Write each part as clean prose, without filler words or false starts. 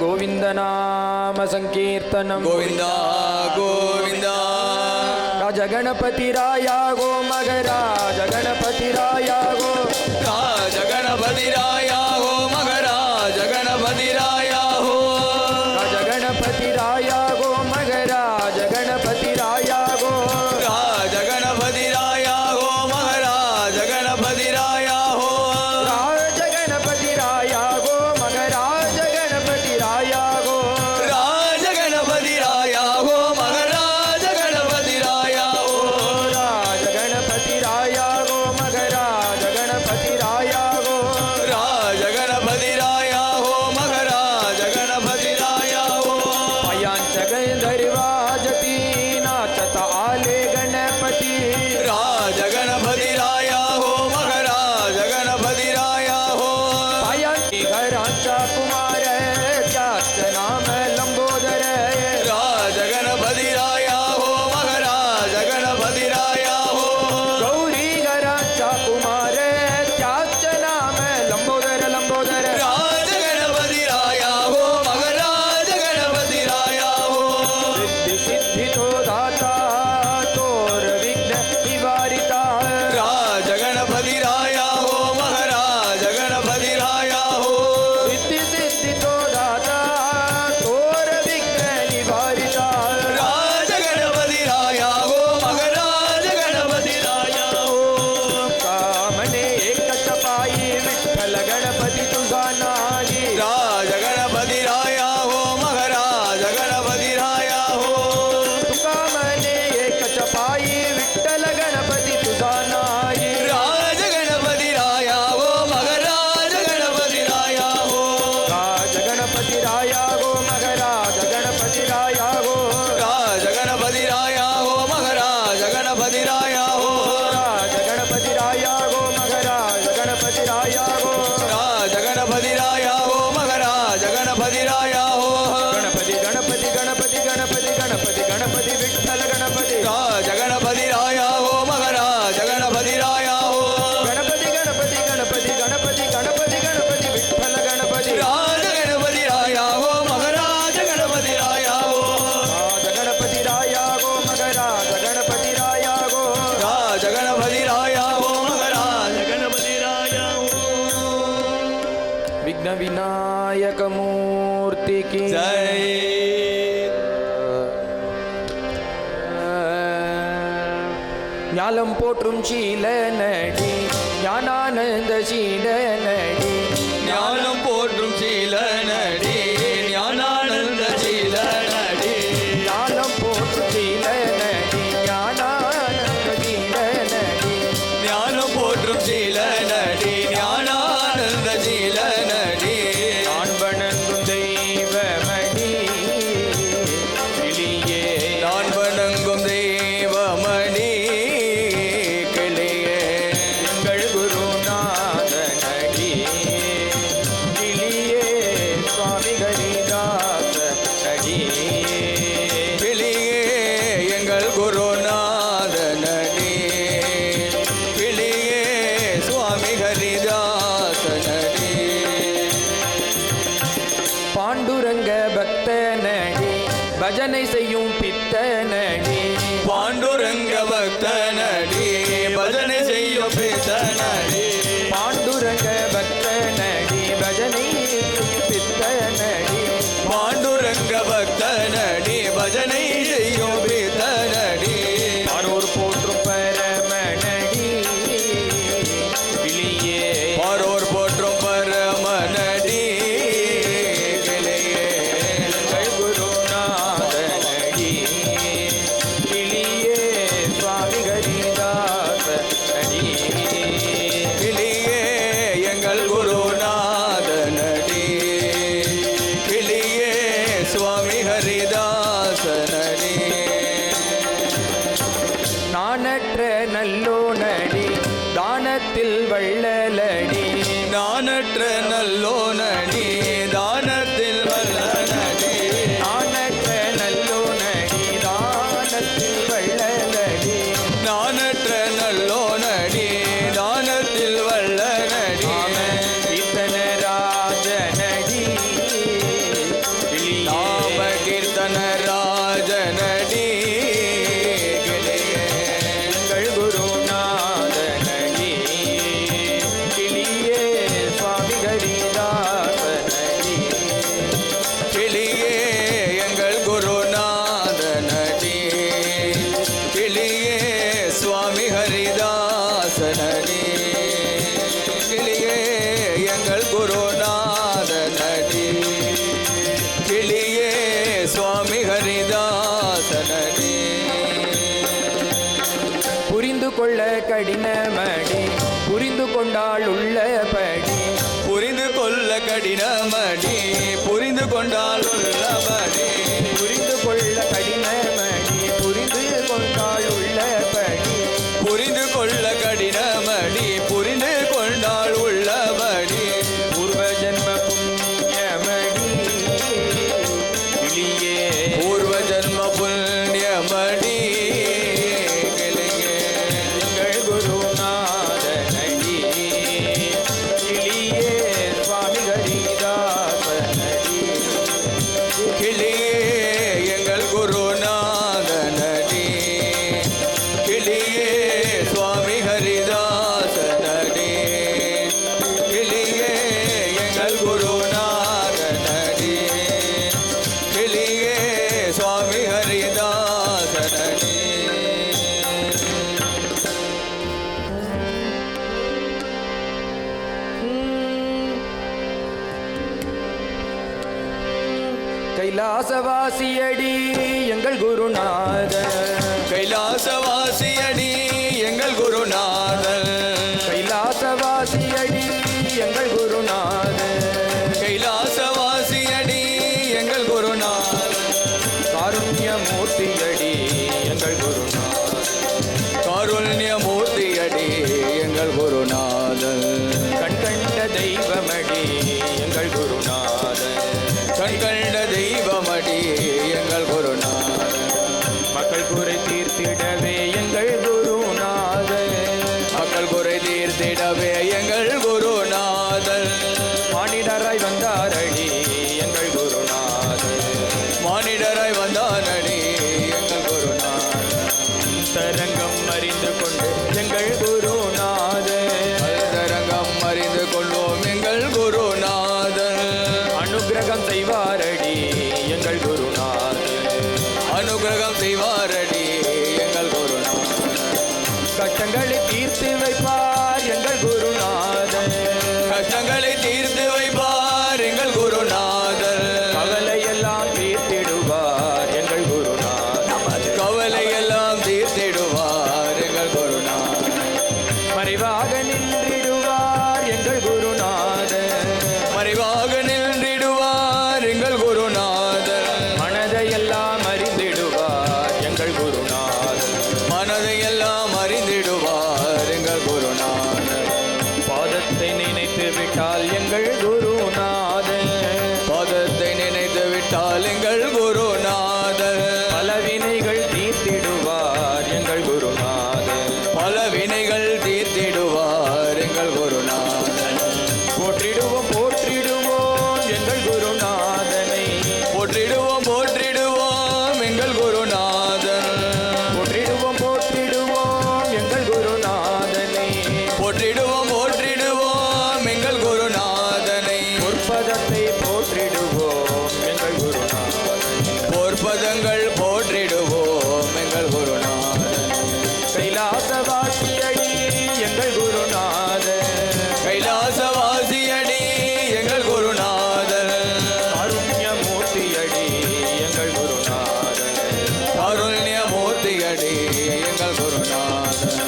गोविन्दनाम सङ्कीर्तनं गोविन्द गोविन्द राज गणपतिराया गो मगराज गणपतिराया गो राज गणपतिराया हो मगराज गणपतिराया हो राज गणपतिराया गो मगराज गणपतिराया गो राज गणपतिराया हो मगराज गणपतिराया हो राज गणपतिराया गो मगराज गणपतिराया गो राज गणपतिराया हो मगराज गणपतिराया हो राज गणपतिराया गो मगराज गणपतिराया गो राज गणपतिराया हो मगराज गणपतिराया हो पायांच गंधर्वाजती नाचत आले गणपती राज गणपतिराया हो मगराज गणपतिराया हो पायांची घरांचा कुमार त्याच नाम लंबोदर राज गणपतिराया हो मगराज गणपतिराया हो गौरी घरांचा कुमार त्याच नाम लंबोदर लंबोदर राज गणपतिराया हो मगराज गणपतिराया हो सिद्धी सिद्धी तो दाता तोर विघ्न निवारिता राज गणपतिराया हो मगराज गणपतिराया हो सिद्धी सिद्धी तो दाता तोर विघ्न निवारिता राज गणपतिराया हो मगराज गणपतिराया हो कामने एकच पायी विठ्ठल गणपती तुझा नाही राज गणपतिराया हो मगराज गणपतिराया हो कामने एकच पायी विठ्ठल गणपती तुझा नाही राज गणपतिराया हो मगराज गणपतिराया हो राज गणपती राया गो मगराज गणपती राया गो राज गणपतिराया हो मगराज गणपतिराया हो राज गणपती राया गो मगराज गणपती राया गो राज गणपतिराया हो मगराज गणपतिराया हो गणपती गणपती गणपती गणपती गणपती गणपती विठ्ठल गणपती राज गणपतिराया हो मगराज गणपतिराया हो गणपती गणपती गणपती गणपती गणपती गणपती विठ्ठल गणपती राज गणपतिराया हो मगराज गणपतिराया हो राज गणपती राया गो मगराज गणपती राया गो राज गणपतिराया हो मगराज गणपतिराया हो विघ्न विनायक मूर्ति की जय ஞாலம் போற்றும் சீலனடி ஞானானந்த சீலனடி ஞானம் போற்றும் சீலனடி ஞானானந்த சீலனடி ஞானம் போற்றும் சீலனடி ஞானானந்த சீலனடி ஞானம் போற்றும் சீலனடி ஞானானந்த சீலனடி நான் வணங்கும் தெய்வமடி கிளியே நான் வணங்கும் தெய்வமணி கிளியே எங்கள் குருநாதனடி கிளியே சுவாமி ஹரிதாச நடி கிளியே எங்கள் குருநாதனடி கிளியே சுவாமி ஹரிதாசனடி பாண்டுரங்க பக்தனடி பஜனை செய்யும் பித்தனடி பாண்டுரங்க பக்தனடி பஜனை செய்யும் பித்தனடி பாண்டுரங்க பக்தனடி பஜனை செய்யும் பித்தனடி பாண்டுரங்க பக்தனடி பஜனை செய்யும் பித்தனடி பாரூர் போற்றும் பரமனடி கிளியே பாரோர் போற்றும் பரமனடி கிளியே எங்கள் குருநாதனடி கிளியே சுவாமி ஹரிதாச நடி கிளியே எங்கள் குருநாதனடி கிளியே சுவாமி ஹரிதாசனடி நானற்ற நல்லோனடி தானத்தில் வள்ளலடி நானற்ற நல்லோனடி தானத்தில் வல்லனடி நானற்ற நல்லோனடி தானத்தில் வள்ளலடி நானற்ற நல்லோனடி தானத்தில் வல்லனடி இத்தன ராஜனடி சுவாமி ஹரிதாசனடி கிளியே எங்கள் குருநாதனடி கிளியே சுவாமி ஹரிதாசனடி புரிந்து கொள்ள கடினமடி புரிந்து கொண்டால் உள்ளபடி புரிந்து கொள்ள கடினமடி புரிந்து கொண்டால் உள்ளபடி புரிந்து கொள்ள கடினமடி புரிந்து கொண்டால் உள்ளபடி புரிந்து கொள்ள கடினமடி புரிந்து கொண்டால் உள்ளபடி பூர்வ ஜன்ம புண்ணியமடி கிளியே பூர்வ ஜன்ம புண்ணியமடி கிளியே எங்கள் குருநாதனடி கிளியே சுவாமி ஹரிதாசனடி கிளியே எங்கள் குருநாதனடி கிளியே சுவாமி ஹரிதாசனடி கிளியே எங்கள் குருநாதனடி கிளியே சுவாமி ஹரிதாசனடி கைலாசவாசியடி எங்கள் குருநாதன் கைலாசவாசியடி எங்கள் குருநாதன் கைலாசவாசியடி எங்கள் குருநாதன் கைலாசவாசியடி எங்கள் குருநாதன் காருண்யமூர்த்தியடி எங்கள் குருநாதன் காருண்யமூர்த்தியடி எங்கள் குருநாதன் கண்கண்ட தெய்வமடி எங்கள் குருநாதன் கண்கண்ட தெய்வமடி எங்கள் குருநாதன் மக்கள் குறை தீர்த்திடவே எங்கள் குருநாதன் மக்கள் குறை தீர்த்திடவே எங்கள் குருநாதன் மானிடராய் வந்தாரடி எங்கள் குருநாதன் மானிடராய் வந்தானடி எங்கள் குருநாதன் தரங்கம் அறிந்து கொண்டு எங்கள் குருநாதன் அந்தரங்கம் அறிந்து கொள்வோம் எங்கள் குருநாதன் அனுக்கிரகம் செய்வாரடி எங்கள் குருநாதன் அனுகிரகம் செய்வாரடி எங்கள் குருநாதன் கஷ்டங்களை தீர்த்து வைப்பார் எங்கள் குருநாதன் கஷ்டங்களை தீர்த்து வைப்பார் எங்கள் குருநாதன் கவலையெல்லாம் தீர்த்திடுவார் எங்கள் குருநாதன் கவலையெல்லாம் தீர்த்திடுவார் எங்கள் குருநாதன் மறைவாக நின்றிடுவார் எங்கள் குருநாதன் மறைவாக நின்றிடுவார் எங்கள் குருநாதன் மனதையெல்லாம் அறிந்திடுவார் எங்கள் குருநாதன் மனதையெல்லாம் அறிந்திடுவார் எங்கள் குருநாதன் பாதத்தை நினைத்து விட்டால் எங்கள் குருநாதன் பாதத்தை நினைத்து விட்டால் எங்கள் குருநாதன் பல வினைகள் தீர்த்திடுவார் எங்கள் குருநாதன் பல வினைகள் தீர்த்திடுவார் எங்கள் குருநாதன் போற்றிடுவோம் போற்றிடுவோம் எங்கள் குருநாதனை போற்றிடுவோம் போற்றிடுவோம் எங்கள் குருநாதன் போற்றிடுவோம் போற்றிடுவோம் எங்கள் குருநாதனை போற்றிடுவோம் போற்றிடுவோம் எங்கள் குருநாதனை பொற்பதத்தை போற்றிடுவோம் எங்கள் குருநாதன் போர்பதங்கள் போற்றிடுவோம் எங்கள் குருநாதன் கைலாசவாசியடி எங்கள் குருநாதன் கைலாசவாசியடி எங்கள் குருநாதன் காருண்யமூர்த்தியடி எங்கள் குருநாதன் காருண்யமூர்த்தியடி எங்கள் குருநாதன்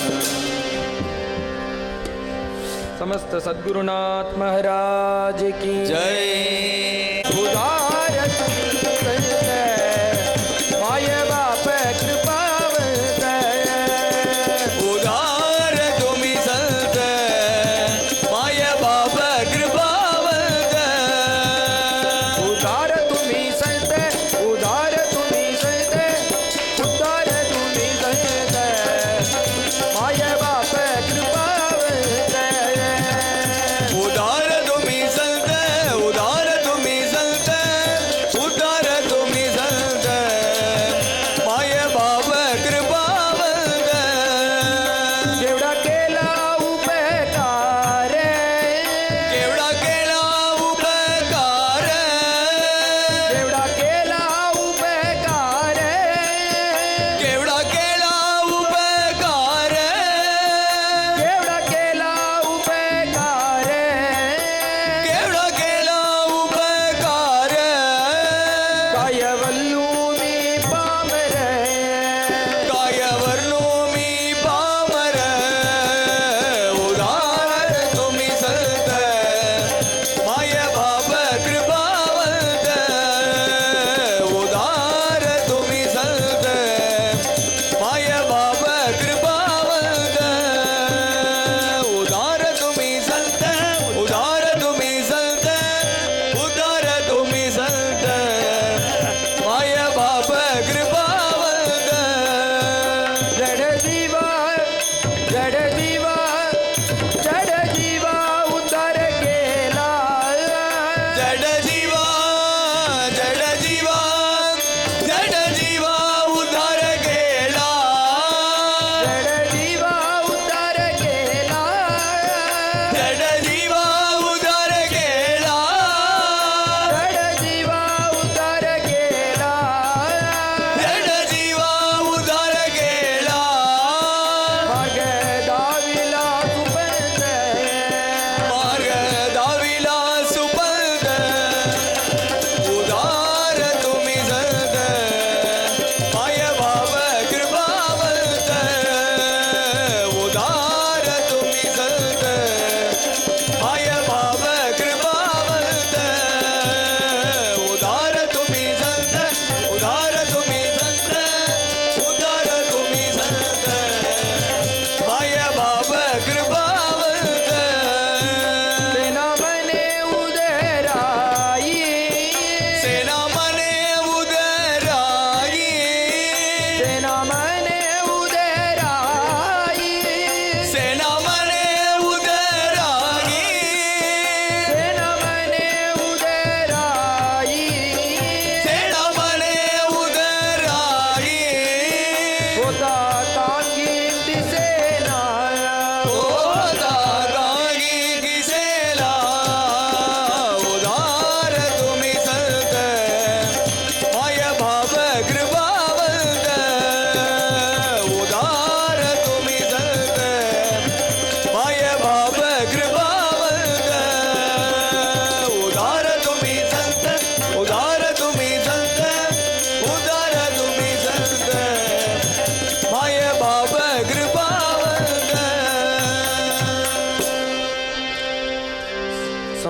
समस्त सद्गुरुनाथ महाराज की जय उदार संत माय बाप कृपावंत उदार तुम्ही संत माय बाप कृपावंत उदार तुम्ही संत उदार तुम्ही संत उदार तुम्ही संत माय बाप कृपावंत उदार तुम्ही संत उदार तुम्ही संत उदार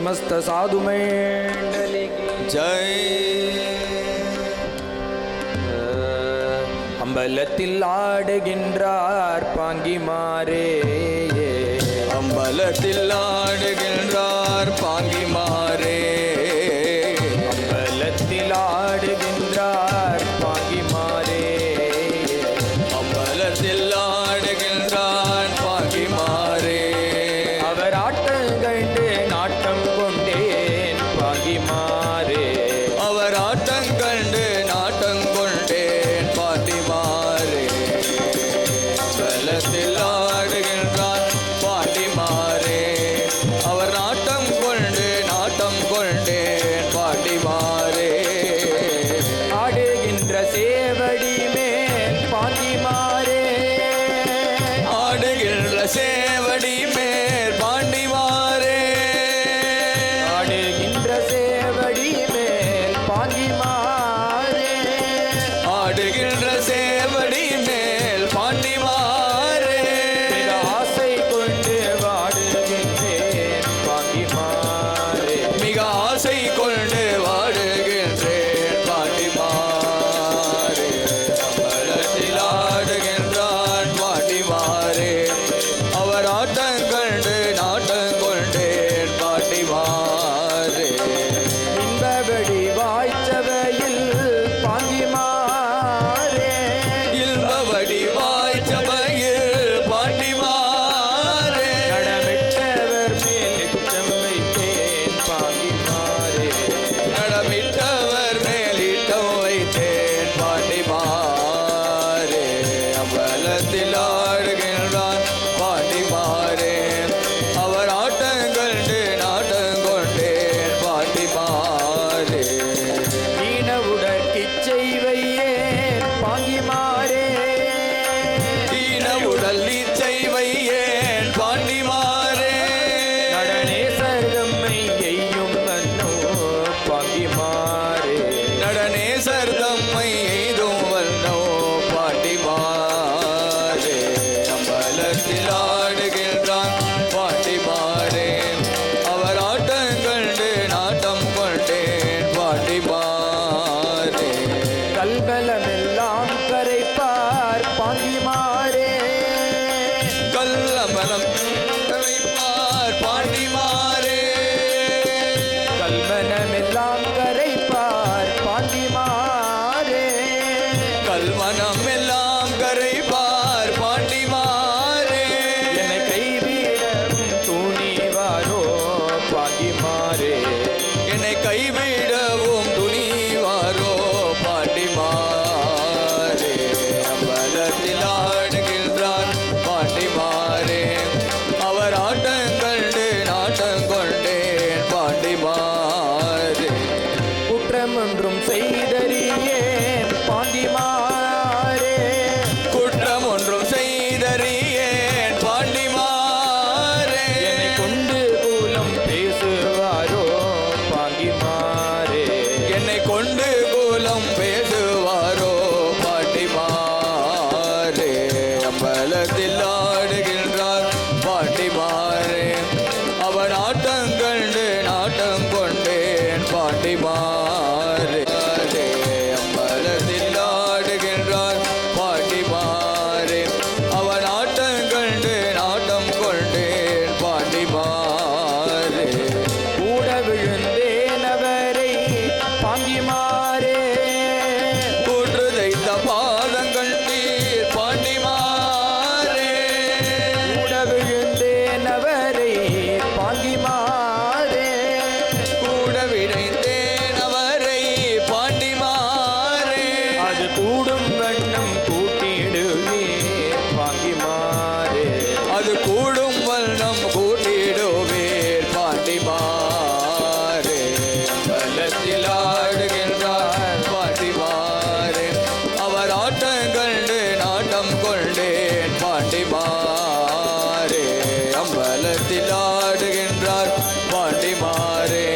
समस्त साधु मंडली की जय. அம்பலத்தில் ஆடுகின்றார் பாங்கிமாரே, அம்பலத்தில் ஆடுகின்றார் பாங்கிமாரே, அம்பலத்தில் ஆடுகின்றார் பாங்கிமாரே, அம்பலத்தில் ஆடுகின்றார் பாங்கிமாரே. அவர் ஆட்டம் கண்டு நாட்டம் கொண்டேன் பாங்கிமாரே, அவர் ஆட்டம் கண்டு நாட்டம் கொண்டேன் பாட்டிமாரே. அம்பலத்தில் ஆடுகின்றார் பாட்டிமாரே, அவர் நாட்டம் கொண்டு நாட்டம் கொண்டேன் பாட்டிமாரே. ஆடுகின்ற சேவடி மேல் பாங்கிமாரே, ஆடுகின்ற சேவடி மேல் பாண்டிமாரே, ஆடுகின்ற சேவடி மேல் பாங்கிமாரே, ஆடுகின்ற சேவடி மேல் பாண்டிமாரே. மிக ஆசை கொண்டு வாடுகின்றேன் பாங்கிமாரே, மிக ஆசை கொண்டு வாடுகின்றேன் பாண்டிமாரே. அம்பலத்தில் ஆடுகின்றான் பாண்டிமாரே, அவர் ஆட்டம் கண்டு நாட்டம் கொண்டேன் பாண்டிமாரே. இன்பவடி வாய்ச்சபையில் பாங்கிமாரே, இல்பவடி வாய்ச்சபையில் பாண்டிமாரே, நடமிட்டவர் மேல் எச்சம் வைத்தேன் பாங்கிமாரே, நடமிட்டவர் மேலிட்டம் வைத்தேன் பாண்டிமாரே. அம்பலத்தில் ஆடுகின்றான் பாண்டிமாரே, அவர் ஆட்டம் கண்டு நாட்டம் கொண்டேன் பாண்டிமாரே. மீனவுடற் கிச்சை வையேன் பாங்கிமாரே, தீன உடல் இச்சை வையேன் பாண்டிமாரே, நடனேசர் தம்மை எய்யும் மன்னோ பாங்கிமாரே, நடனேசர் தம்மை எய்தும் வல்லோ பாண்டிமாரே. அம்பலத்தில் ஆடுகின்றான் பாண்டிமாரே, அவர் ஆட்டம் கண்டு நாட்டம் கொண்டேன் பாண்டிமாரே. கல்கலமெல்லாம் கரைப்பார் பாங்கிமாரே, கல்லமலம் கரைப்பார் பாண்டிமாரே, கல்மனமெல்லாம் கரைப்பார் பாங்கிமாரே, கல்மனம் எல்லாம் கரைப்பார் பாண்டிமாரே. என்னை கைவிடவும் துணிவாரோ பாங்கிமாரே, என்னை கைவிடவும் துணிவாரோ பாண்டிமாரே. அம்பலத்தில் ஆடுகின்றான் பாண்டிமாரே, அவர் ஆட்டம் கண்டு நாட்டம் கொண்டேன் பாண்டிமாரே. குற்றம் ஒன்றும் செய்தறியேன் பாங்கிமாரே, குற்றம் ஒன்றும் செய்தறியேன் பாண்டிமாரே. என்னை கொண்டு கூலம் பேசுவாரோ பாங்கிமாரே, என்னை கொண்டு கூலம் பேசுவாரோ பாண்டிமாரே. அம்பலத்தில் ஆடுகின்றார் பாண்டிமாரே, அவர் ஆட்டம் கண்டு நாட்டம் கொண்டேன் பாண்டிமாரே. அம்பலத்தில் ஆடுகின்றார் பாண்டிமாரே, அவர் ஆட்டம் கண்டு நாட்டம் கொண்டேன் பாண்டிமாரே. கூட விழுந்தேன் அவரை பாங்கிமாரே, கூற்று தைத்த பாதங்கள் நீர் பாண்டிமாரே, கூட விழுந்தேன் அவரை பாங்கிமாரே, கூட விடைந்தேன் அவரை பாண்டிமாரே. அது கூடும் வண்ணம் கூட்டிடுவேன் பாங்கிமாரே, அது கூடும் வண்ணம் கூட்டிடுவேர் பாண்டிமாரே. அம்பலத்தில் ஆடுகின்றார் பாண்டிமாரே, அவர் ஆட்டம் கண்டு நாட்டம் கொண்டேன் பாண்டிமாரே. அம்பலத்தில் ஆடுகின்றார் பாண்டிமாரே,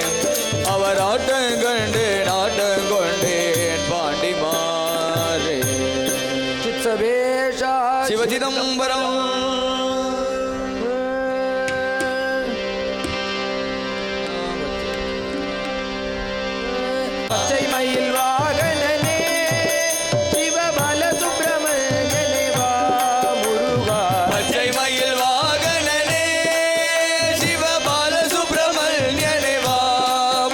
அவர் ஆட்டம் கண்டு நாட்டம் கொண்டேன் பாண்டிமாரே. சித்சபேஷா சிவசிதம்பரம் பச்சை மயில் வாகனனே சிவபால சுப்பிரமணியனே வா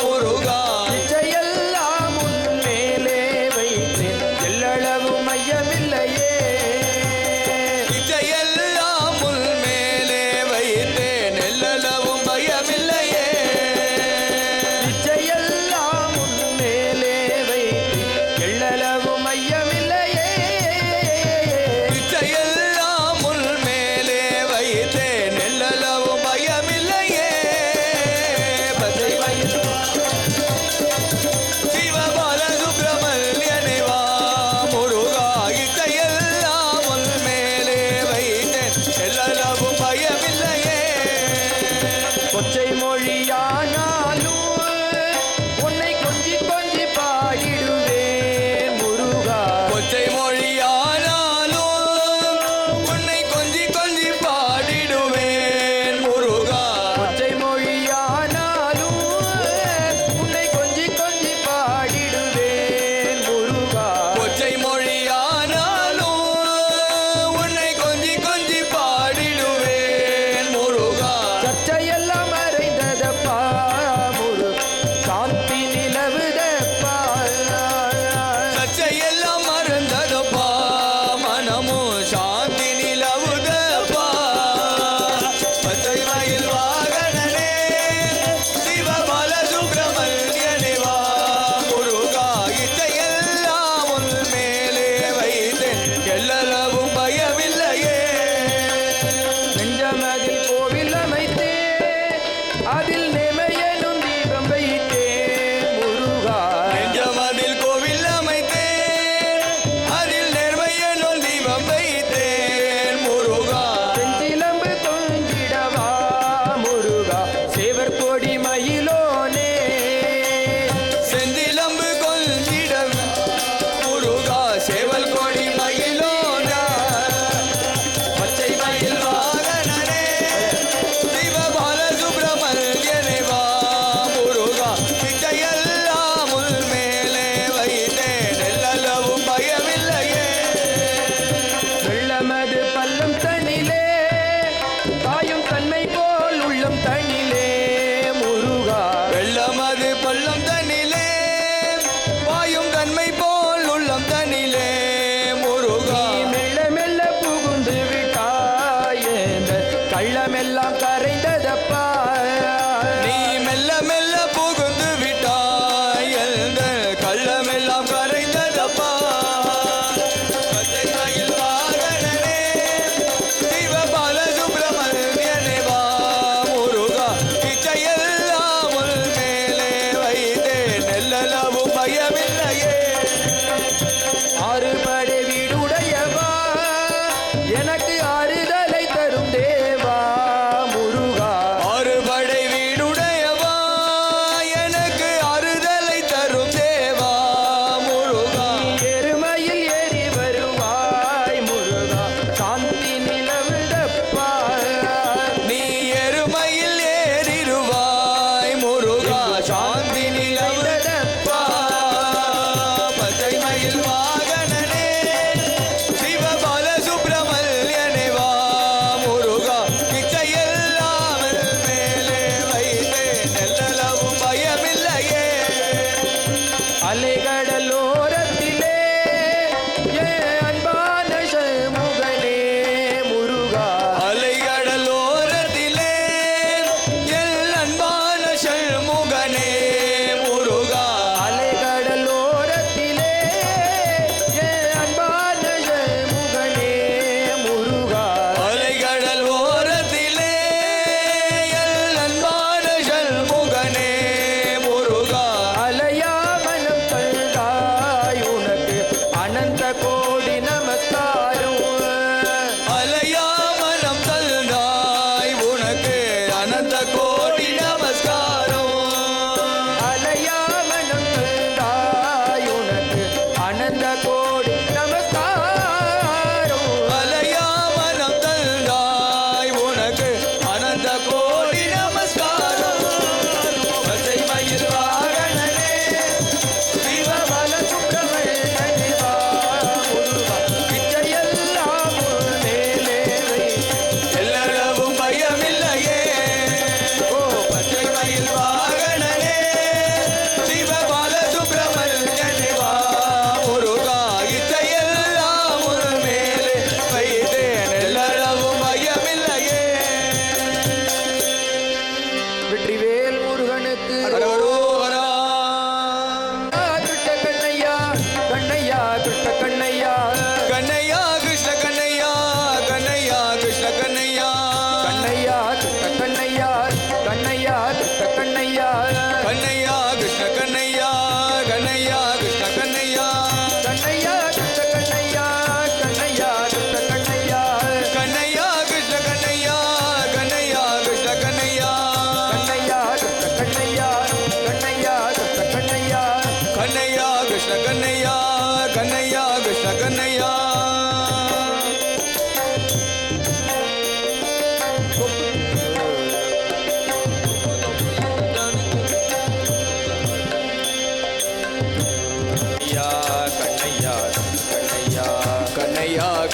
முருகா. இச்சையெல்லாம் உன் மேலே வைத்தேன் எல்லளவு மையமில்லையே. இச்சையெல்லாம் உன் மேலே வைத்தேன் எல்லளவும் பயமில்லையே. இச்சையெல்லாம் உன் மேலே வைத்தேன் எள்ளளவு மையமில்லையே. இச்சையெல்லாம் உன் மேலே வைத்தேன் எல்லளவும் பயமில்லையே. பச்சை மயில் சிவபால சுப்பிரமணியனே வா முருகா. இச்சையெல்லாம் உன் மேலே வைத்தேன் எல்லளவும் பயமில்லையே. கொச்சை மொழியானாலும் உன்னை கொஞ்சி கொஞ்சி பாடிடுவேன் முருகா. கொச்சை மொழியானாலும் உன்னை கொஞ்சி கொஞ்சி பாடிடுவேன் முருகா. கொச்சை மொழியானாலும் உன்னை கொஞ்சி கொஞ்சி பாடிடுவேன் முருகா. கொச்சை மொழியானாலும் உன்னை கொஞ்சி கொஞ்சி பாடிடுவேன் முருகா. சர்ச்சையெல்லாம் மறைந்ததப்பா முரு சாந்தி நிலவுதப்பா. சச்சையெல்லாம் மறந்ததப்பா மனமும் சாந்தி நிலவுதப்பா. பச்சை மயில் வாகனனே சிவபால சுப்பிரமணியனே வா முருகா. இச்சையெல்லாம் உன் மேலே வைத்தேன் எல்லளவும் பயமில்லையே. நெஞ்சமதில் கோவில் அமைத்தே அதில் நேமையனும் தீபம் வைத்தேன் முருகா. நெஞ்சமதில் கோவில் அமைத்தேன் அதில் நேர்மையனும் தீபம் வைத்தேன் முருகா. செஞ்சிலம்பு தொங்கிடவா முருகா சேவர் கொடி மயிலோனே. செந்திலம்பு கொஞ்சிடம் முருகா சேவல் கொடி மயிலோனா. பச்சை மயில் வாகனனே சிவபால சுப்பிரமணியனே வா முருகா. இச்சையெல்லாம் உன் மேலே வைத்தேன் எல்லளவும் பயமில்லையே. வெள்ளமது பள்ளம் தனிலே தாயும் தன்மை போல் உள்ளம் தனிலே முருகா. வெள்ளமது பள்ளம் தனிலே வாயும் தன்மை போல் உள்ளம் தனிலே முருகா. நீ மெல்ல மெல்ல புகுந்து விட்டாய் இந்த கள்ளமெல்லாம் கரைந்ததப்பா. நீ மெல்ல மெல்ல புகுந்து விட்டாய் எந்த கள்ளமெல்லாம் கரைந்ததப்பா. பச்சை மயில் வாகனனே சிவபால சுப்பிரமணியனே வா முருகா. இச்சையெல்லாம் உன் மேலே வைத்தேன் எல்லளவும் பயமில்லையே. ஆறுபடை வீடுடையவா எனக்கு ஆறுதலை தரும் தேவா முருகா.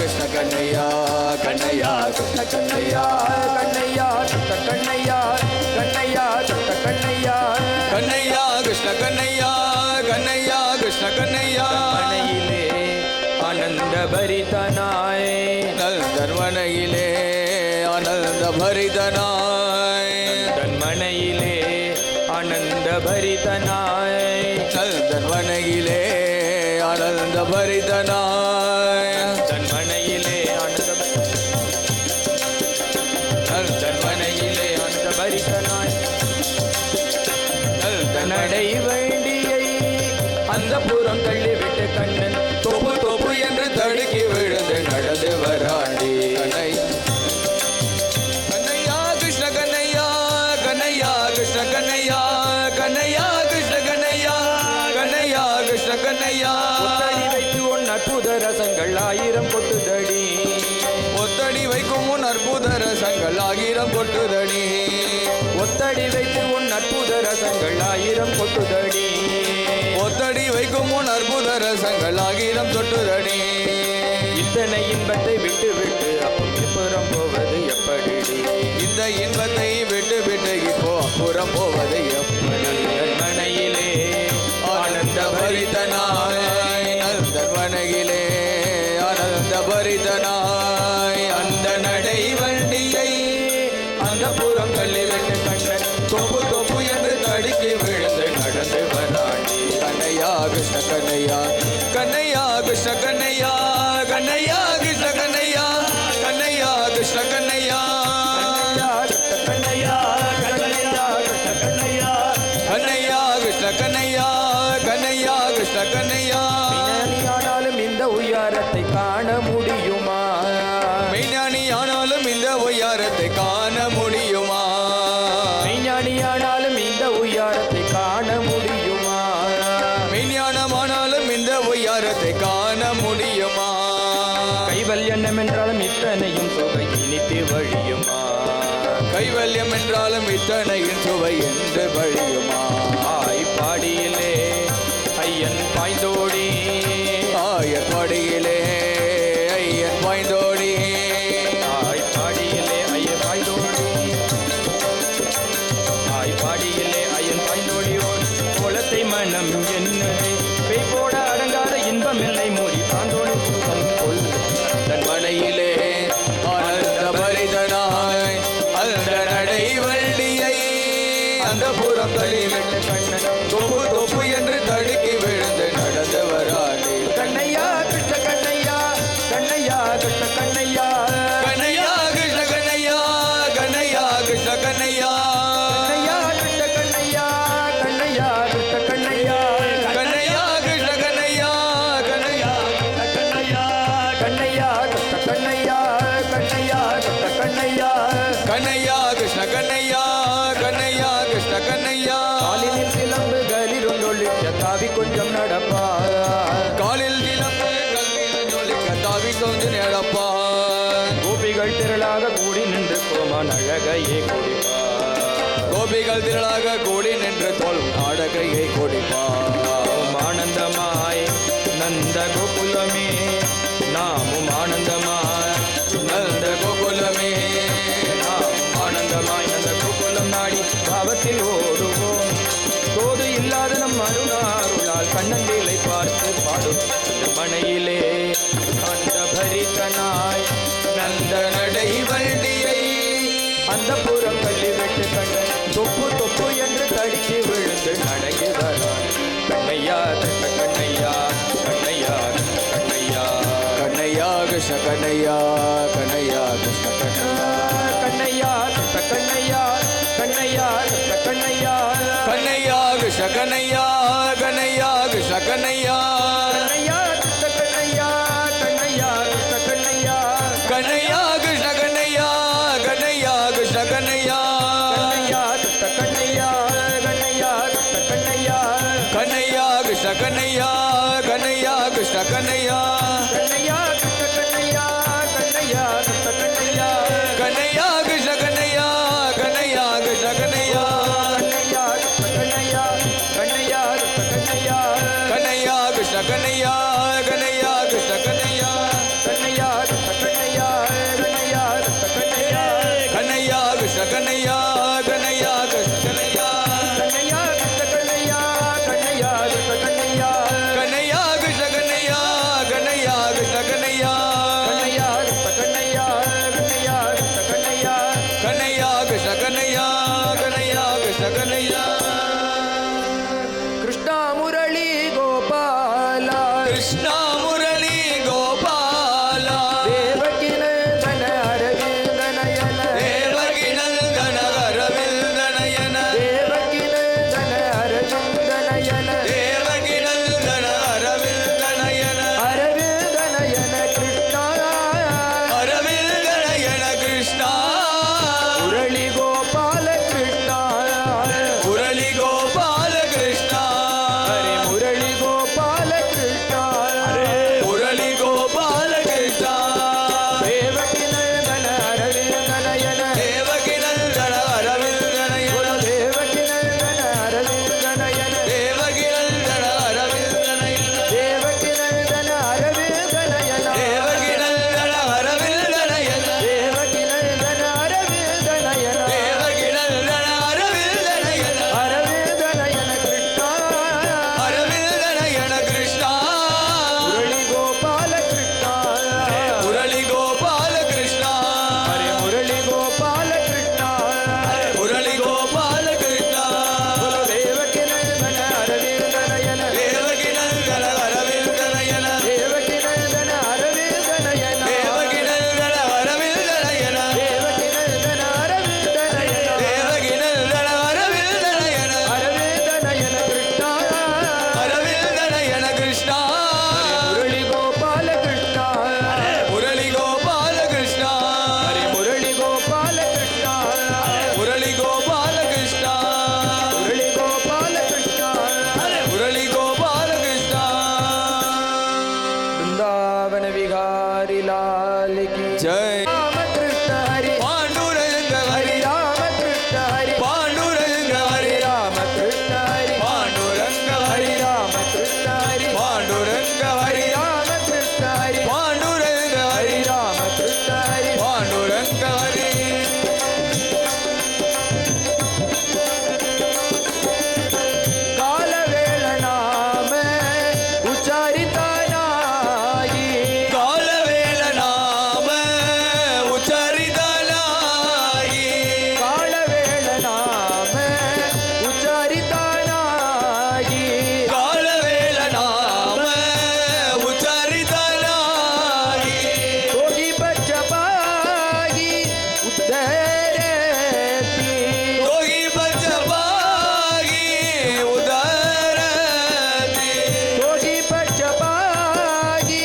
கிருஷ்ண கண்ணையா கண்ணையா கிருஷ்ண கண்ணையா கண்ணையா சுத்த கண்ணையா கண்ணையா சுத்த கண்ணையா கண்ணையா கிருஷ்ண கண்ணையா கண்ணையா கிருஷ்ண கண்ணையா மனையிலே ஆனந்த பரிதனாய் தன்மனையிலே ஆனந்த பரிதனாய் தன்மனையிலே ஆனந்த பரிதனாய் தன்மனையிலே ஆனந்த பரிதனாய் தன்மனையிலே ஆனந்த தன்மனையிலே ஆனந்த பரிதனாய் நடை வேண்டியை அந்த புறம் தள்ளிவிட்டு கண்ணன் தொப்பு தொப்பு என்று தடுக்கி விழுந்து நடந்து வராண்டி கண்ணையா கிருஷ்ண கண்ணையா கண்ணையா கிருஷ்ண கண்ணையா கண்ணையா கிருஷ்ண கண்ணையா கண்ணையா கிருஷ்ண கண்ணையா ஒத்தடி வைத்து உன் அற்புத ரசங்கள் 1000 கொட்டுதடி ஒத்தடி வைக்கும் உன் அற்புத ரசங்கள் 1000 கொட்டுதடி ஒத்தடி வைத்து உன் அற்புத ரசங்கள் 1000 கொட்டுதடி ஒத்தடி வைக்கும் உன் அற்புத ரசங்கள் 1000 தொட்டுதடி இத்தனை இன்பத்தை விட்டு விட்டு அப்புறம் புறம் போவது எப்படி இந்த இன்பத்தை விட்டு விட்டு இப்போ அப்புறம் போவது எப்படி மனையிலே ஆனந்த பரிதனாய் தன்மனையிலே ஆனந்த பரிதனாய் அந்த நடை வண்டியை அந்த புறம் தள்ளிவிட்டு கண்ணன் தொப்பு தொப்பு என்று தடுக்கி விழுந்து நடந்து வராண்டி கண்ணையா கிருஷ்ண கண்ணையா கண்ணையா கிருஷ்ண கண்ணையா கண்ணையா கிருஷ்ண கண்ணையா கண்ணையா கிருஷ்ண கண்ணையா கண்ணையா கண்ணையா கண்ணையா கண்ணையா கிருஷ்ண கண்ணையா கண்ணையா கிருஷ்ண கண்ணையா ஆனாலும் இந்த உயரத்தை காண முடியுமா மெய்ஞானி ஆனாலும் இந்த உயரத்தை காண முடியுமா மெய்ஞானியானாலும் இந்த உயரத்தை காண முடியுமா மெய்ஞானமானாலும் இந்த உயரத்தை காண முடியுமா கைவல்யம் என்றாலும் இத்தனையும் சுவை இனித்து வழியுமா கைவல்யம் என்றாலும் இத்தனையின் சுவை என்று வழியுமா பாடியிலே ஐயன் பாய்ந்தோடி ஆயப்பாடியிலே ஐயன் பாய்ந்தோடி பாடியிலே ஐயன் பாய்ந்தோடி பாடியிலே ஐயன் பாய்ந்தோடி கோலத்தை மனம் என்னது போட அடங்காத இன்பம் இல்லை மூடி பாந்தோடி கொள் தன் மனையிலே ஆனந்த பரிதனாய் அந்த நடை வண்டியை அந்த புறம் தள்ளிவிட்டு கண்ணன் தொப்பு தொப்பு என்று தடுக்கி விழுந்து நடந்து வராடி கண்ணையா கிருஷ்ண கண்ணையா கண்ணையா கிருஷ்ண கண்ணையா கண்ணையா கிருஷ்ண கண்ணையா கண்ணையா கிருஷ்ண கண்ணையா கண்ணையா கிருஷ்ண கண்ணையா கண்ணையா கிருஷ்ண கண்ணையா கண்ணையா கிருஷ்ண கண்ணையா கண்ணையா கண்ணையா கண்ணையா கிருஷ்ண கண்ணையா கண்ணையா கிருஷ்ண கண்ணையா கண்ணையா கிருஷ்ண கண்ணையா கண்ணையா கிருஷ்ண கண்ணையா காலில் சிலம்புகளில் ஒன்றொழிக்க தாவி கொஞ்சம் நடப்பா காலில் இளம்பு கல்வியில் ஜொலிக்க தாவி கொஞ்சம் நடப்பா கோபிகள் திரளாக கூடி நின்று கோமான் அழகையே குடிப்பா கோபிகள் திரளாக கூடி நின்று தோல் நாடகையை கொடிப்பா ஆனந்தமாய் நந்த கோகுலமே நாமும் ஆனந்தமாய் நந்த கோகுலமே ஆனந்தமாய் நந்த கோகுலம் நாடி பாவத்தில் ஓடுவோம் தோது இல்லாத நம் அருளால் கண்ணந்தேலை பார்த்து பாடும் மனையிலே அந்த பரிதனாய் நந்த நடை வண்டியை அந்த புறம் தள்ளி விட்டு கண்ணன் தொப்பு தொப்பு என்று தடுக்கி விழுந்து நடங்கி வரான் கண்ணையா தட்ட கண்ணையா கண்ணையா கண்ணையா கண்ணையா கிருஷ்ண கண்ணையா கண்ணையா கிருஷ்ண கண்ணையா கண்ணையா தட்ட கண்ணையா கண்ணையா தட்ட கண்ணையா கண்ணையா கிருஷ்ண கண்ணையா கண்ணையா கிருஷ்ண கண்ணையா கண்ணையா தட்ட கண்ணையா கண்ணையா தட்ட கண்ணையா கண்ணையா கிருஷ்ண கண்ணையா கண்ணையா கிருஷ்ண கண்ணையா கண்ணையா தட்ட கண்ணையா கண்ணையா தட்ட கண்ணையா கண்ணையா கிருஷ்ண கண்ணையா கண்ணையா கிருஷ்ண கண்ணையா கண்ணையா தட்ட கண்ணையா கண்ணையா தட்ட கண்ணையா கண்ணையா கிருஷ்ண கண்ணையா கண்ணையா கிருஷ்ண கண்ணையா கண்ணையா தட்ட கண்ணையா கண்ணையா தட்ட கண்ணையா கண்ணையா கிருஷ்ண கண்ணையா ஹரி காலவேள நாம உச்சாரித்தானாகி காலவேள நாம உச்சரிதலாகி காலவேள நாம உச்சாரித்தானாகி காலவேள நாம உச்சரிதலாகி கோகி பச்சபாகி உத்தரேத்தி யோகி பச்சபாகி உதரதி கோகி பச்சபாகி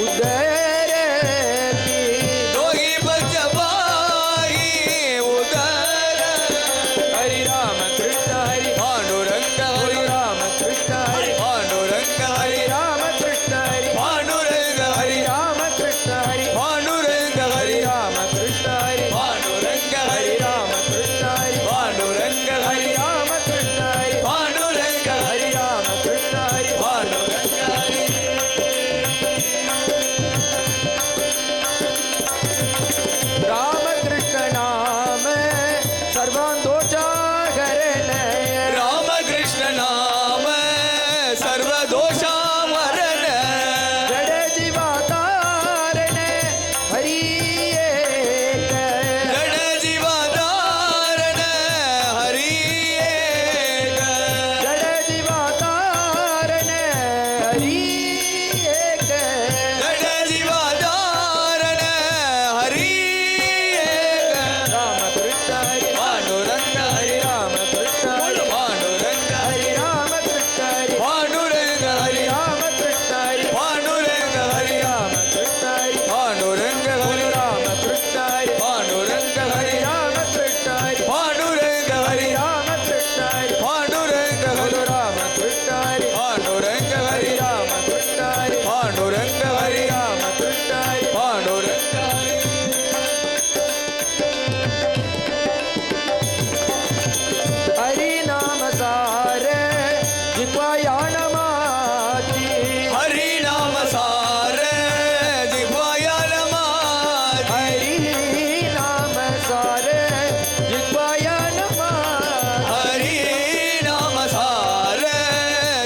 உத்தரேத்தி யோகி பச்சபாகி உதர ஹரி ராம கிருஷ்ண ஹரி பாண்டுரங்க ஹரி ராம கிருஷ்ண ஹரி பாண்டுரங்க ஹரி ராம கிருஷ்ண ஹரி பாண்டுரங்க ஹரி ராம கிருஷ்ண ஹரி பாண்டுரங்க ஹரி ராம கிருஷ்ண ஹரி பாண்டுரங்க ஹரி ராம கிருஷ்ண ஹரி பாண்டுரங்க ஹரி ராம கிருஷ்ண ஹரி பாண்டுரங்க ஹரி ராம கிருஷ்ண ஹரி பாண்டுரங்க ஹரி ராம கிருஷ்ண நாம சர்வாந்தோஷாகரண ராமகிருஷ்ண நாம சர்வதோஷாமரண ஜட ஜீவாதாரண ஹரி ஏக ஜட ஜீவதாரண ஹரி ஏக ஜட ஜீவாதாரண ஹரி ஏக ஜட ஜீவதாரண ஹரி ஏக ராம கிருஷ்ண ஹரி பாண்டுரங்க ஹரி ராம கிருஷ்ண ஹரி பாண்டுரங்க ஹரி ராம கிருஷ்ண ஹரி பாண்டுரங்க ஹரி ராம கிருஷ்ண ஹரி பாண்டுரங்க ஹரி ராம கிருஷ்ண ஹரி பாண்டுரங்க ஹரி ராம கிருஷ்ண ஹரி பாண்டுரங்க ஹரி ராம கிருஷ்ண ஹரி பாண்டுரங்க ஹரி ராம கிருஷ்ண ஹரி பாண்டுரங்க ஹரி ராம கிருஷ்ண ஹரி பாண்டுரங்க ஹரி ராம கிருஷ்ண ஹரி பாண்டுரங்க ஹரி ராம கிருஷ்ண ஹரி பாண்டுரங்க ஹரி ஹரி நாம சார ஜிக்வாயானமாதி ஹரி நாம சார ஜிஹ்வாய நமாதி ஹரி நாம சார ஜிக்வாயானமாதி ஹரி நாம சார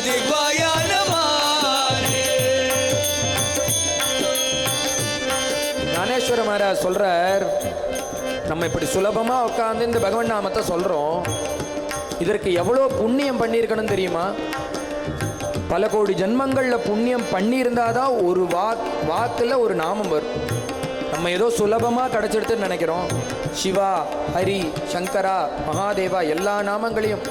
ஜிஹ்வாய நமாதி ஞானேஸ்வர மகாராஜ் சொல்றார், நம்ம இப்படி சுலபமா உட்கார்ந்து இந்த பகவன் நாமத்தை சொல்றோம், இதற்கு எவ்வளோ புண்ணியம் பண்ணியிருக்கணும் தெரியுமா? பல கோடி ஜென்மங்கள்ல புண்ணியம் பண்ணியிருந்தாதான் ஒரு வாக்குல ஒரு நாமம் வரும். நம்ம ஏதோ சுலபமா கிடைச்சிடுதுன்னு நினைக்கிறோம். சிவா, ஹரி, சங்கரா, மகாதேவா எல்லா நாமங்களையும்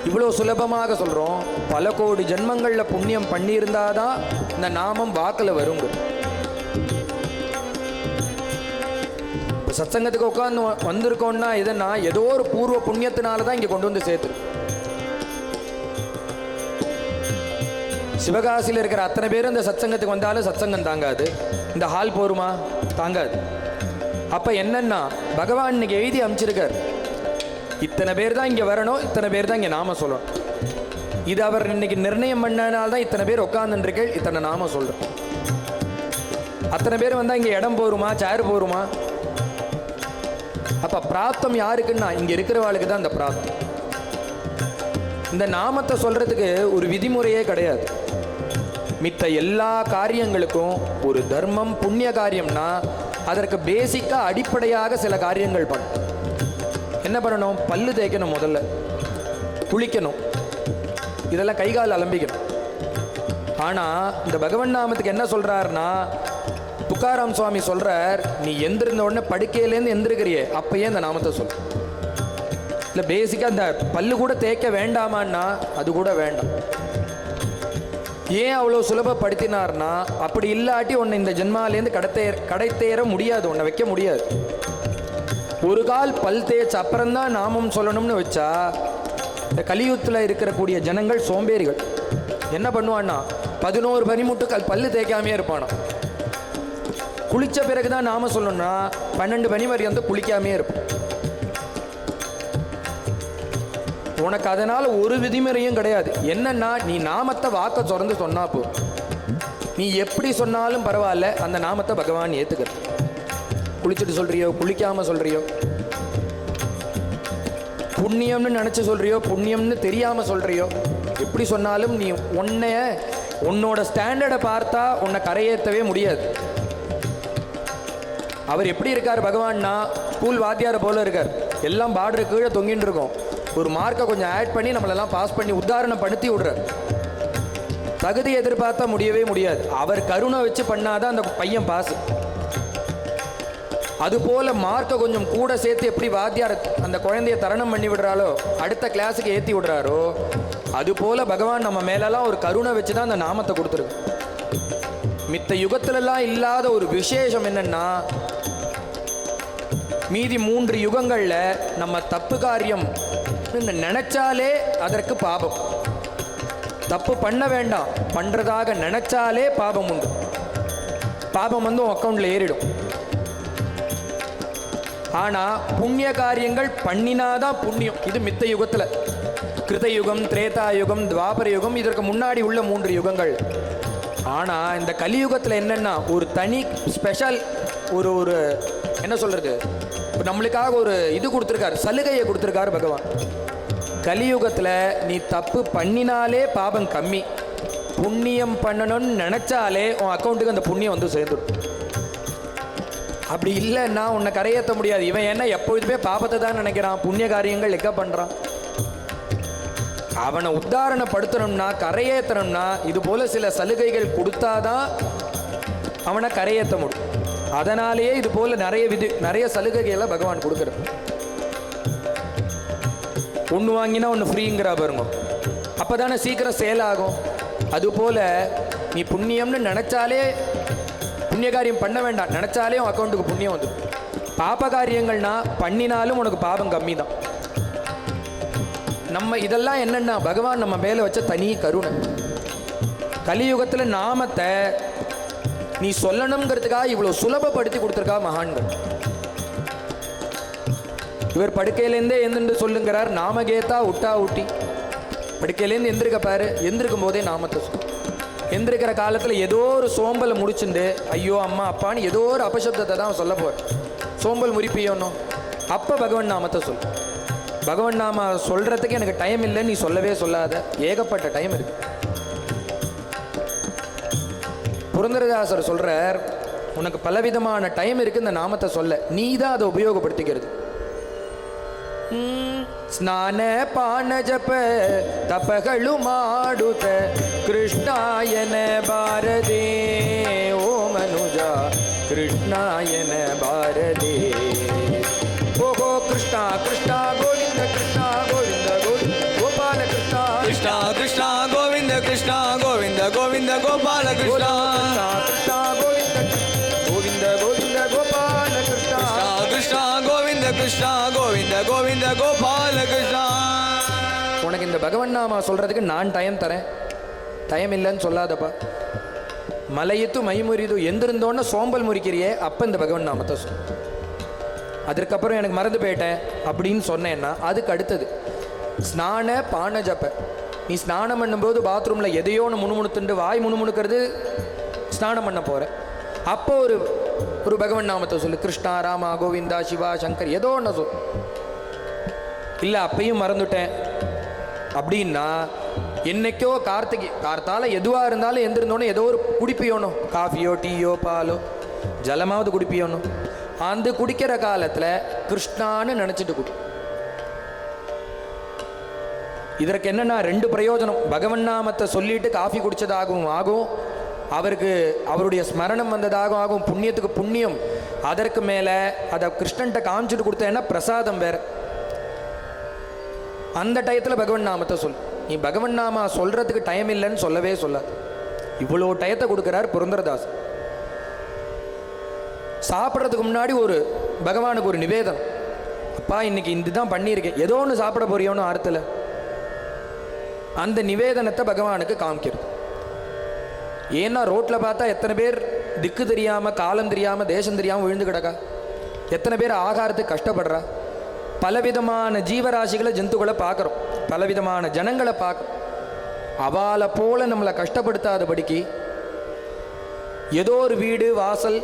இவ்வளோ சுலபமாக சொல்றோம். பல கோடி ஜென்மங்கள்ல புண்ணியம் பண்ணியிருந்தாதான் இந்த நாமம் வாக்குல வருங்க. இப்போ சத்சங்கத்துக்கு உட்காந்து வந்திருக்கோம்னா இதனா ஏதோ ஒரு பூர்வ புண்ணியத்தினால தான் இங்கே கொண்டு வந்து சேர்த்து. சிவகாசியில் இருக்கிற அத்தனை பேரும் இந்த சத்சங்கத்துக்கு வந்தாலும் சத்சங்கம் தாங்காது, இந்த ஹால் போருமா தாங்காது. அப்போ என்னன்னா பகவான் இன்னைக்கு எழுதி அமைச்சிருக்கார், இத்தனை பேர் தான் இங்கே வரணும், இத்தனை பேர் தான் இங்கே நாம சொல்லணும். இது அவர் இன்னைக்கு நிர்ணயம் பண்ணனால்தான் இத்தனை பேர் உட்காந்துருக்கேள், இத்தனை நாம சொல்கிறோம். அத்தனை பேர் வந்தால் இங்கே இடம் போருமா, சேர் போருமா? அப்போ பிராப்தம் யாருக்குன்னா இங்கே இருக்கிறவாளுக்கு தான் இந்த பிராப்தம். இந்த நாமத்தை சொல்கிறதுக்கு ஒரு விதிமுறையே கிடையாது. மித்த எல்லா காரியங்களுக்கும் ஒரு தர்மம் புண்ணிய காரியம்னா அதற்கு பேசிக்காக அடிப்படையாக சில காரியங்கள் பண்ணும். என்ன பண்ணணும்? பல்லு தேய்க்கணும், முதல்ல குளிக்கணும், இதெல்லாம் கை கால் அலம்பிக்கணும். ஆனால் இந்த பகவன் நாமத்துக்கு என்ன சொல்கிறாருன்னா, துக்காராம் சுவாமி சொல்கிறார், நீ எந்திருந்த உடனே படுக்கையிலேருந்து எந்திருக்கிறியே அப்பயே இந்த நாமத்தை சொல். இல்லை பேசிக்காக இந்த பல்லு கூட தேய்க்க வேண்டாமான்னா அது கூட வேண்டாம். ஏன் அவ்வளோ சுலபப்படுத்தினார்னா, அப்படி இல்லாட்டி உன்னை இந்த ஜென்மாலேருந்து கடை தேர முடியாது, உன்னை வைக்க முடியாது. ஒரு கால் பல் தேய்ச்ச அப்புறம்தான் நாமம் சொல்லணும்னு வச்சா இந்த கலியுகத்தில் இருக்கக்கூடிய ஜனங்கள் சோம்பேறிகள். என்ன பண்ணுவான்னா 11 பனிமுட்டு பல்லு தேய்க்காமே இருப்பானா. குளித்த பிறகு தான் நாம சொல்லணும்னா 12 பனி வரை வந்து குளிக்காமே இருப்போம். உனக்கு அதனால் ஒரு விதிமுறையும் கிடையாது. என்னன்னா நீ நாமத்தை வாக்க திறந்து சொன்னா போ, நீ எப்படி சொன்னாலும் பரவாயில்ல, அந்த நாமத்தை பகவான் ஏற்றுக்கிறது. குளிச்சுட்டு சொல்றியோ, குளிக்காம சொல்றியோ, புண்ணியம்னு நினைச்சு சொல்றியோ, புண்ணியம்னு தெரியாம சொல்றியோ, எப்படி சொன்னாலும் நீ உன்னோட ஸ்டாண்டர்டை பார்த்தா உன்னை கரையேற்றவே முடியாது. அவர் எப்படி இருக்கார் பகவான்னா, ஸ்கூல் வாத்தியாரை போல இருக்கார். எல்லாம் பார்டர் கீழே தொங்கிட்டு இருக்கோம். ஒரு மார்க்கை கொஞ்சம் ஆட் பண்ணி நம்மளெல்லாம் பாஸ் பண்ணி உதாரணம் படுத்தி விடுறார். தகுதி எதிர்பார்த்தா முடியவே முடியாது. அவர் கருணை வச்சு பண்ணாதான் அந்த பையன் பாஸ். அதுபோல மார்க்கை கொஞ்சம் கூட சேர்த்து எப்படி வாத்தியார் அந்த குழந்தைய தரணம் பண்ணி விடுறாளோ, அடுத்த கிளாஸுக்கு ஏற்றி விடுறாரோ, அதுபோல பகவான் நம்ம மேலெல்லாம் ஒரு கருணை வச்சு தான் அந்த நாமத்தை கொடுத்துருக்கு. மித்த யுகத்திலெல்லாம் இல்லாத ஒரு விசேஷம் என்னன்னா, மீதி 3 யுகங்களில் நம்ம தப்பு காரியம் நினைச்சாலே அதற்கு பாபம். தப்பு பண்ண வேண்டாம், பண்றதாக நினைச்சாலே பாபம் உண்டு. பாபம் வந்து உன் அக்கௌண்ட்ல ஏறிடும். ஆனா புண்ணிய காரியங்கள் பண்ணினாதான் புண்ணியம். இது மித்த யுகத்துல, கிருதயுகம், திரேதா யுகம், துவாபர யுகம், இதற்கு முன்னாடி உள்ள 3 யுகங்கள். ஆனா இந்த கலியுகத்துல என்னன்னா, ஒரு தனி ஸ்பெஷல் ஒரு என்ன சொல்றது, நம்மளுக்காக ஒரு இது கொடுத்துருக்காரு, சலுகையை கொடுத்துருக்காரு பகவான். கலியுகத்தில் நீ தப்பு பண்ணினாலே பாபம் கம்மி, புண்ணியம் பண்ணணும்னு நினைச்சாலே உன் அக்கௌண்ட்டுக்கு அந்த புண்ணியம் வந்து சேர்ந்துடும். அப்படி இல்லைன்னா உன்னை கரையேற்ற முடியாது. இவன் என்ன எப்பொழுதுமே பாபத்தை தான் நினைக்கிறான், புண்ணிய காரியங்கள் எக்க பண்ணுறான். அவனை உத்தாரணப்படுத்தணும்னா, கரையேற்றணும்னா இது போல சில சலுகைகள் கொடுத்தாதான் அவனை கரையேற்ற முடியும். அதனாலேயே இது போல நிறைய சலுகைகளை பகவான் கொடுக்குறார். ஒன்று வாங்கினா ஒன்று ஃப்ரீங்கிற பாருங்க, அப்போ தானே சீக்கிரம் சேல் ஆகும். அதுபோல் நீ புண்ணியம்னு நினச்சாலே, புண்ணிய காரியம் பண்ண வேண்டாம், நினச்சாலே உன் அக்கௌண்ட்டுக்கு புண்ணியம் வந்துடும். பாப காரியங்கள்னா பண்ணினாலும் உனக்கு பாபம் கம்மி தான். நம்ம இதெல்லாம் என்னென்னா பகவான் நம்ம மேலே வச்ச தனி கருணை. கலியுகத்தில் நாமத்தை நீ சொல்லணுங்கிறதுக்காக இவ்வளோ சுலபப்படுத்தி கொடுத்துருக்கா மகான்கள். இவர் படுக்கையிலேருந்தே எந்திருந்து சொல்லுங்கிறார், நாமகேத்தா உட்டா ஊட்டி. படுக்கையிலேருந்து எந்திருக்க பாரு, எந்திருக்கும் போதே நாமத்தை சொல். எந்திருக்கிற காலத்தில் ஏதோ ஒரு சோம்பலை முடிச்சுண்டு ஐயோ அம்மா அப்பான்னு ஏதோ ஒரு அபசப்தத்தை தான் சொல்ல போற. சோம்பல் முறிப்பியோன்னும் அப்போ பகவன் நாமத்தை சொல். பகவன் நாம சொல்றதுக்கு எனக்கு டைம் இல்லை, நீ சொல்லவே சொல்லாத, ஏகப்பட்ட டைம் இருக்கு. புரந்தரதாசர் சொல்றார், உனக்கு பலவிதமான டைம் இருக்கு இந்த நாமத்தை சொல்ல, நீ தான் அதை உபயோகப்படுத்திக்கிறது. ಸ್ನಾನ ಪಾನ ಜಪ ತಪಗಳು ಮಾಡುತ್ತ ಕೃಷ್ಣಾಯನ ಬಾರದೆ ಓ ಮನುಜ ಕೃಷ್ಣಾಯನ ಬಾರದೆ. ಓಹೋ ಕೃಷ್ಣ ಕೃಷ್ಣ ಗೋವಿಂದ ಕೃಷ್ಣ ಗೋವಿಂದ ಗೋವಿಂದ ಗೋಪಾಲ ಕೃಷ್ಣ ಕೃಷ್ಣ ಕೃಷ್ಣ ಗೋವಿಂದ ಕೃಷ್ಣ ಗೋವಿಂದ ಗೋವಿಂದ ಗೋಪಾಲ ಕೃಷ್ಣ ಕೃಷ್ಣ ಗೋವಿಂದ ಗೋವಿಂದ ಗೋವಿಂದ ಗೋಪಾಲ ಕೃಷ್ಣ ಕೃಷ್ಣ ಗೋವಿಂದ ಕೃಷ್ಣ ಗೋವಿಂದ ಗೋವಿಂದ ಗೋಪಾಲ ಕೃಷ್ಣ. உனக்கு இந்த பகவன் நாமா சொல்றதுக்கு நான் டைம் தரேன், டைம் இல்லைன்னு சொல்லாதப்பா. மலையித்து மைமுறிது எந்திருந்தோன்னு சோம்பல் முறிக்கிறியே, அப்போ இந்த பகவன் நாமத்தை சொல். அதற்கப்புறம் எனக்கு மறந்து போயிட்டேன் அப்படின்னு சொன்னேன்னா அதுக்கு அடுத்தது ஸ்நான பான ஜப்ப. நீ ஸ்நானம் பண்ணும்போது பாத்ரூமில் எதையோ ஒன்று முணுமுணுத்துண்டு வாய் முணுமுணுக்கிறது ஸ்நானம் பண்ண போகிற, அப்போ ஒரு பகவன் நாமத்தை சொல்லு. கிருஷ்ணா ராமா கோவிந்தா சிவா சங்கர் ஏதோ ஒன்று சொல். இல்லை அப்பையும் மறந்துட்டேன் அப்படின்னா, என்னைக்கோ கார்த்தால எதுவாக இருந்தாலும் எந்திருந்தோன்னே ஏதோ ஒரு குடிப்பியோணும், காஃபியோ டீயோ பாலோ ஜலமாவது குடிப்பியோணும். அந்த குடிக்கிற காலத்தில் கிருஷ்ணான்னு நினச்சிட்டு குடி. இதற்கு என்னன்னா 2 பிரயோஜனம். பகவன் நாமத்தை சொல்லிட்டு காஃபி குடித்ததாகவும் ஆகும், அவருக்கு அவருடைய ஸ்மரணம் வந்ததாகவும் ஆகும், புண்ணியத்துக்கு புண்ணியம். அதற்கு மேலே அதை கிருஷ்ணன்ட்ட காமிச்சிட்டு கொடுத்தேன்னா பிரசாதம் வேற. அந்த டயத்தில் பகவன் நாமத்தை சொல். நீ பகவன் நாம சொல்றதுக்கு டைம் இல்லைன்னு சொல்லவே சொல்லாது. இவ்வளோ டயத்தை கொடுக்குறார் புரந்தரதாஸ். சாப்பிட்றதுக்கு முன்னாடி பகவானுக்கு ஒரு நிவேதனம். அப்பா இன்னைக்கு இதுதான் பண்ணியிருக்கேன், ஏதோ ஒன்று சாப்பிட போறியோன்னு ஆர்த்தில் அந்த நிவேதனத்தை பகவானுக்கு காமிக்கிறது. ஏன்னா ரோட்டில் பார்த்தா எத்தனை பேர் திக்கு தெரியாமல், காலம் தெரியாமல், தேசம் தெரியாமல் விழுந்து கிடக்கா, எத்தனை பேர் ஆகாரத்துக்கு கஷ்டப்படுறா. பலவிதமான ஜீவராசிகளை ஜந்துக்களை பார்க்குறோம், பலவிதமான ஜனங்களை பார்க்குறோம். அவளை போல நம்மளை கஷ்டப்படுத்தாதபடிக்கு ஏதோ ஒரு வீடு வாசல்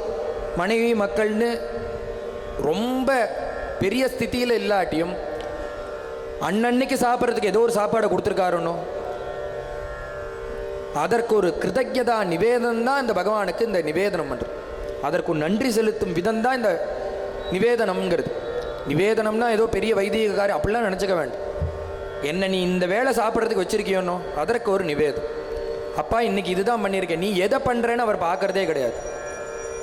மனைவி மக்கள்னு ரொம்ப பெரிய ஸ்திதியில் இல்லாட்டியும் அன்னன்னைக்கு சாப்பிட்றதுக்கு ஏதோ ஒரு சாப்பாடை கொடுத்துருக்காருன்னோ அதற்கு ஒரு கிருதஜதா நிவேதனம் தான் இந்த பகவானுக்கு இந்த நிவேதனம் பண்ணுறது. அதற்கு நன்றி செலுத்தும் விதம் தான் இந்த நிவேதனம்ங்கிறது. நிவேதனம்னா ஏதோ பெரிய வைதிக காரியம் அப்படிலாம் நினச்சிக்க வேண்டாம். என்ன நீ இந்த வேலை சாப்பிட்றதுக்கு வச்சிருக்கியோன்னோ அதற்கு ஒரு நிவேதம். அப்பா இன்னைக்கு இதுதான் பண்ணியிருக்கேன், நீ எதை பண்ணுறேன்னு அவர் பார்க்குறதே கிடையாது.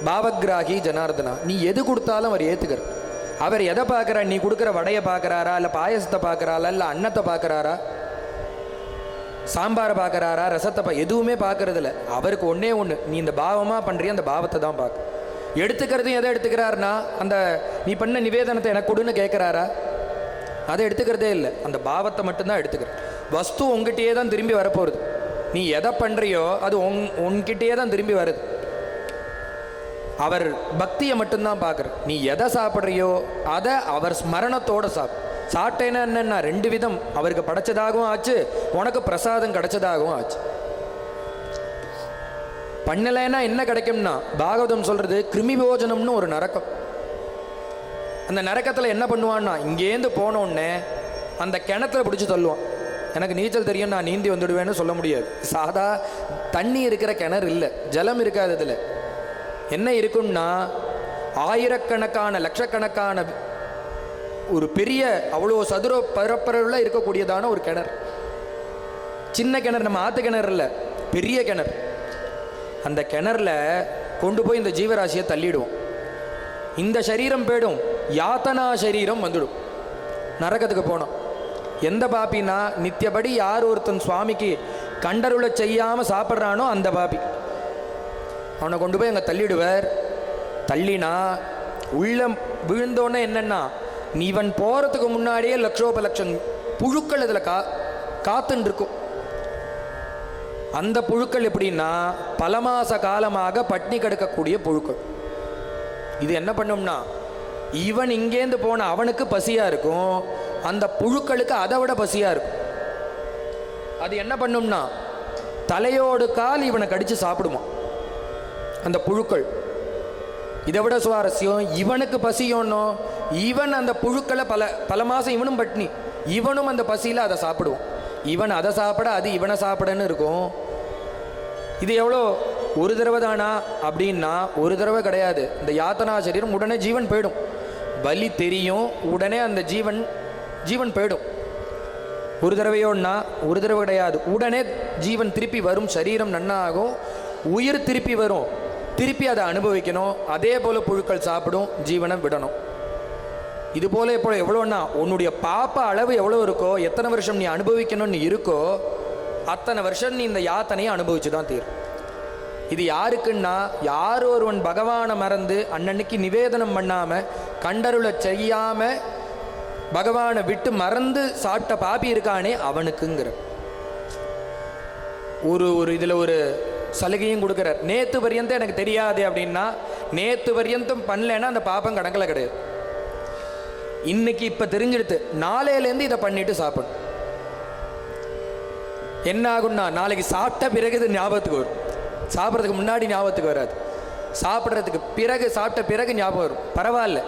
பாவக்ராகி ஜனார்தனா, நீ எது கொடுத்தாலும் அவர் ஏற்றுக்கிற. அவர் எதை பார்க்குறா, நீ கொடுக்குற வடையை பார்க்குறாரா, இல்லை பாயசத்தை பார்க்குறாரா, இல்லை அன்னத்தை பார்க்குறாரா, சாம்பாரை பார்க்குறாரா, ரசத்தை எதுவுமே பார்க்கறதில்ல. அவருக்கு ஒன்றே ஒன்று, நீ இந்த பாவமாக பண்ணுறிய அந்த பாவத்தை தான் பார்க்க. எடுத்துக்கிறதையும் எதை எடுத்துக்கிறாருன்னா, அந்த நீ பண்ண நிவேதனத்தை எனக்கு கொடுன்னு கேட்குறாரா, அதை எடுத்துக்கிறதே இல்லை. அந்த பாவத்தை மட்டும்தான் எடுத்துக்கிற. வஸ்து உங்ககிட்டயே தான் திரும்பி வரப்போகுது. நீ எதை பண்ணுறியோ அது உன்கிட்டயே தான் திரும்பி வருது. அவர் பக்தியை மட்டும்தான் பார்க்குற. நீ எதை சாப்பிட்றியோ அதை அவர் ஸ்மரணத்தோடு சாப்பிட்டேன்னா என்னென்னா 2 விதம், அவருக்கு படைச்சதாகவும் ஆச்சு, உனக்கு பிரசாதம் கிடைச்சதாகவும் ஆச்சு. பண்ணலைன்னா என்ன கிடைக்கும்னா, பாகவதம் சொல்கிறது கிருமி போஜனம்னு ஒரு நரக்கம். அந்த நரக்கத்தில் என்ன பண்ணுவான்னா, இங்கேருந்து போனோடனே அந்த கிணத்துல பிடிச்சி தள்ளுவான். எனக்கு நீச்சல் தெரியும், நான் நீந்தி வந்துடுவேன்னு சொல்ல முடியாது. சாதா தண்ணி இருக்கிற கிணறு இல்லை, ஜலம் இருக்காது. இதில் என்ன இருக்குன்னா, ஆயிரக்கணக்கான லட்சக்கணக்கான ஒரு பெரிய அவ்வளோ சதுர பரப்பளவில் இருக்கக்கூடியதான ஒரு கிணறு. சின்ன கிணறு, நம்ம ஆற்று கிணறு இல்லை, பெரிய கிணறு. அந்த கிணறுல கொண்டு போய் இந்த ஜீவராசியை தள்ளிடுவோம். இந்த சரீரம் போயிடும், யாத்தனா சரீரம் வந்துடும். நரகத்துக்கு போனோம். எந்த பாப்பின்னா, நித்தியபடி யார் ஒருத்தன் சுவாமிக்கு கண்டருளை செய்யாமல் சாப்பிட்றானோ அந்த பாப்பி. அவனை கொண்டு போய் அங்கே தள்ளிடுவார். தள்ளினா உள்ள விழுந்தோன்னே என்னென்னா, இவன் போகிறதுக்கு முன்னாடியே லட்சோபலட்சம் புழுக்கள் இதில் காத்துன்னு இருக்கும். அந்த புழுக்கள் எப்படின்னா, பல மாச காலமாக பட்னி கிடக்கக்கூடிய புழுக்கள். இது என்ன பண்ணும்னா, இவன் இங்கேருந்து போன அவனுக்கு பசியாக இருக்கும், அந்த புழுக்களுக்கு அதை விட பசியாக இருக்கும். அது என்ன பண்ணும்னா, தலையோடு கால் இவனை கடித்து சாப்பிடுமா அந்த புழுக்கள். இதை விட சுவாரஸ்யம், இவனுக்கு பசியோன்னோ இவன் அந்த புழுக்களை பல மாதம் இவனும் பட்னி, இவனும் அந்த பசியில் அதை சாப்பிடுவான். இவன் அதை சாப்பிட, அது இவனை சாப்பிடன்னு இருக்கும். இது எவ்வளோ, ஒரு தடவை தானா அப்படின்னா ஒரு தடவை கிடையாது. இந்த யாத்தனா சரீரம் உடனே ஜீவன் போயிடும். பலி தெரியும், உடனே அந்த ஜீவன் போயிடும். ஒரு தடவையோன்னா ஒரு தடவை கிடையாது, உடனே ஜீவன் திருப்பி வரும். சரீரம் நன்னாகும், உயிர் திருப்பி வரும், திருப்பி அதை அனுபவிக்கணும். அதே போல் புழுக்கள் சாப்பிடும், ஜீவனை விடணும். இது போல இப்போ எவ்வளோன்னா, உன்னுடைய பாப்ப அளவு எவ்வளோ இருக்கோ, எத்தனை வருஷம் நீ அனுபவிக்கணும்னு இருக்கோ அத்தனை வருஷம் நீ இந்த யாத்தனையை அனுபவிச்சு தான் தீரும். இது யாருக்குன்னா, யார் ஒருவன் பகவானை மறந்து அன்னன்னைக்கு நிவேதனம் பண்ணாமல் கண்டருளை செய்யாமல் பகவானை விட்டு மறந்து சாப்பிட்ட பாப்பி இருக்கானே அவனுக்குங்கிற ஒரு இதில் ஒரு சலுகையும் கொடுக்குறார். நேற்று பரியந்தம் எனக்கு தெரியாது அப்படின்னா, நேற்று பரியந்தம் பண்ணலைன்னா அந்த பாப்பம் கணக்கில் கிடையாது. இன்னைக்கு இப்போ தெரிஞ்சிடுத்து, நாளையிலேருந்து இதை பண்ணிட்டு சாப்பிடணும். என்ன ஆகும்னா, நாளைக்கு சாப்பிட்ட பிறகு இது ஞாபகத்துக்கு வரும். சாப்பிட்றதுக்கு முன்னாடி ஞாபகத்துக்கு வராது, சாப்பிட்றதுக்கு பிறகு சாப்பிட்ட பிறகு ஞாபகம் வரும். பரவாயில்ல,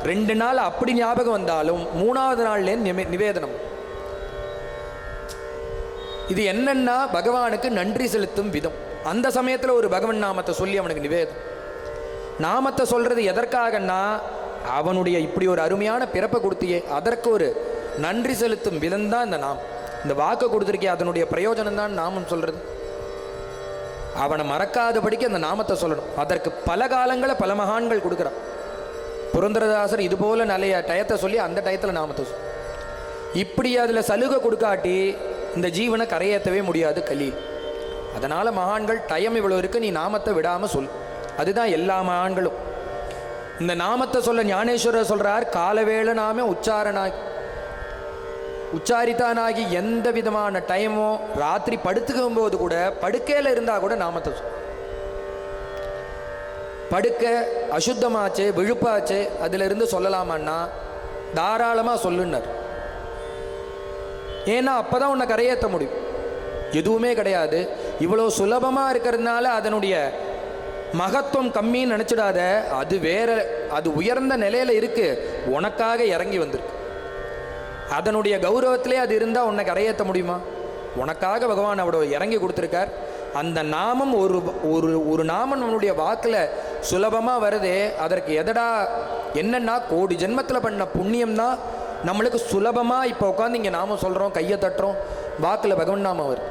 2 நாள் அப்படி ஞாபகம் வந்தாலும் 3ஆவது நாள்லேருந்து நிவேதனம். இது என்னன்னா, பகவானுக்கு நன்றி செலுத்தும் விதம். அந்த சமயத்தில் ஒரு பகவன் நாமத்தை சொல்லி அவனுக்கு நிவேதம். நாமத்தை சொல்றது எதற்காகன்னா, அவனுடைய இப்படி ஒரு அருமையான பிறப்பை கொடுத்தியே, அதற்கு ஒரு நன்றி செலுத்தும் விதம் தான் இந்த நாம். இந்த வாக்கை கொடுத்துருக்கே, அதனுடைய பிரயோஜனம் தான் நாமம் சொல்றது. அவனை மறக்காதபடிக்கு அந்த நாமத்தை சொல்லணும். அதற்கு பல காலங்களை பல மகான்கள் கொடுக்குறான். புரந்தரதாசர் இது போல நிறைய டயத்தை சொல்லி அந்த டயத்தில் நாமத்தை இப்படி அதில் சலுகை கொடுக்காட்டி இந்த ஜீவனை கரையேற்றவே முடியாது கலி. அதனால் மகான்கள் டயம் இவ்வளோ இருக்குது, நீ நாமத்தை விடாமல் சொல். அதுதான் எல்லா மகான்களும். இந்த நாமத்தை சொல்ல ஞானேஸ்வரர் சொல்கிறார், காலவேளை நாமே உச்சாரித்தானாகி எந்த விதமான டைமோ, ராத்திரி படுத்துக்கும் போது கூட, படுக்கையில் இருந்தால் கூட நாமத்தை படுக்க அசுத்தமாச்சு, விழுப்பாச்சு, அதிலிருந்து சொல்லலாமான்னா தாராளமாக சொல்லுன்னார். ஏன்னா அப்போ தான் உன்னை கரையேற்ற முடியும். எதுவுமே கிடையாது, இவ்வளோ சுலபமாக இருக்கிறதுனால அதனுடைய மகத்துவம் கம்மின்னு நினச்சிடாத. அது வேற, அது உயர்ந்த நிலையில இருக்கு, உனக்காக இறங்கி வந்திருக்கு. அதனுடைய கௌரவத்திலே அது இருந்தால் உன்னை கரையேற்ற முடியுமா? உனக்காக பகவான் அவட இறங்கி கொடுத்துருக்கார். அந்த நாமம் ஒரு ஒரு ஒரு நாமம் நம்மளுடைய வாக்கில் சுலபமாக வருதே, அதற்கு எதடா என்னன்னா கோடி ஜென்மத்தில் பண்ண புண்ணியம் தான் நம்மளுக்கு சுலபமாக இப்போ உட்காந்து இங்கே நாமம் சொல்கிறோம், கையை தட்டுறோம், வாக்கில் பகவன் நாமம் வருது.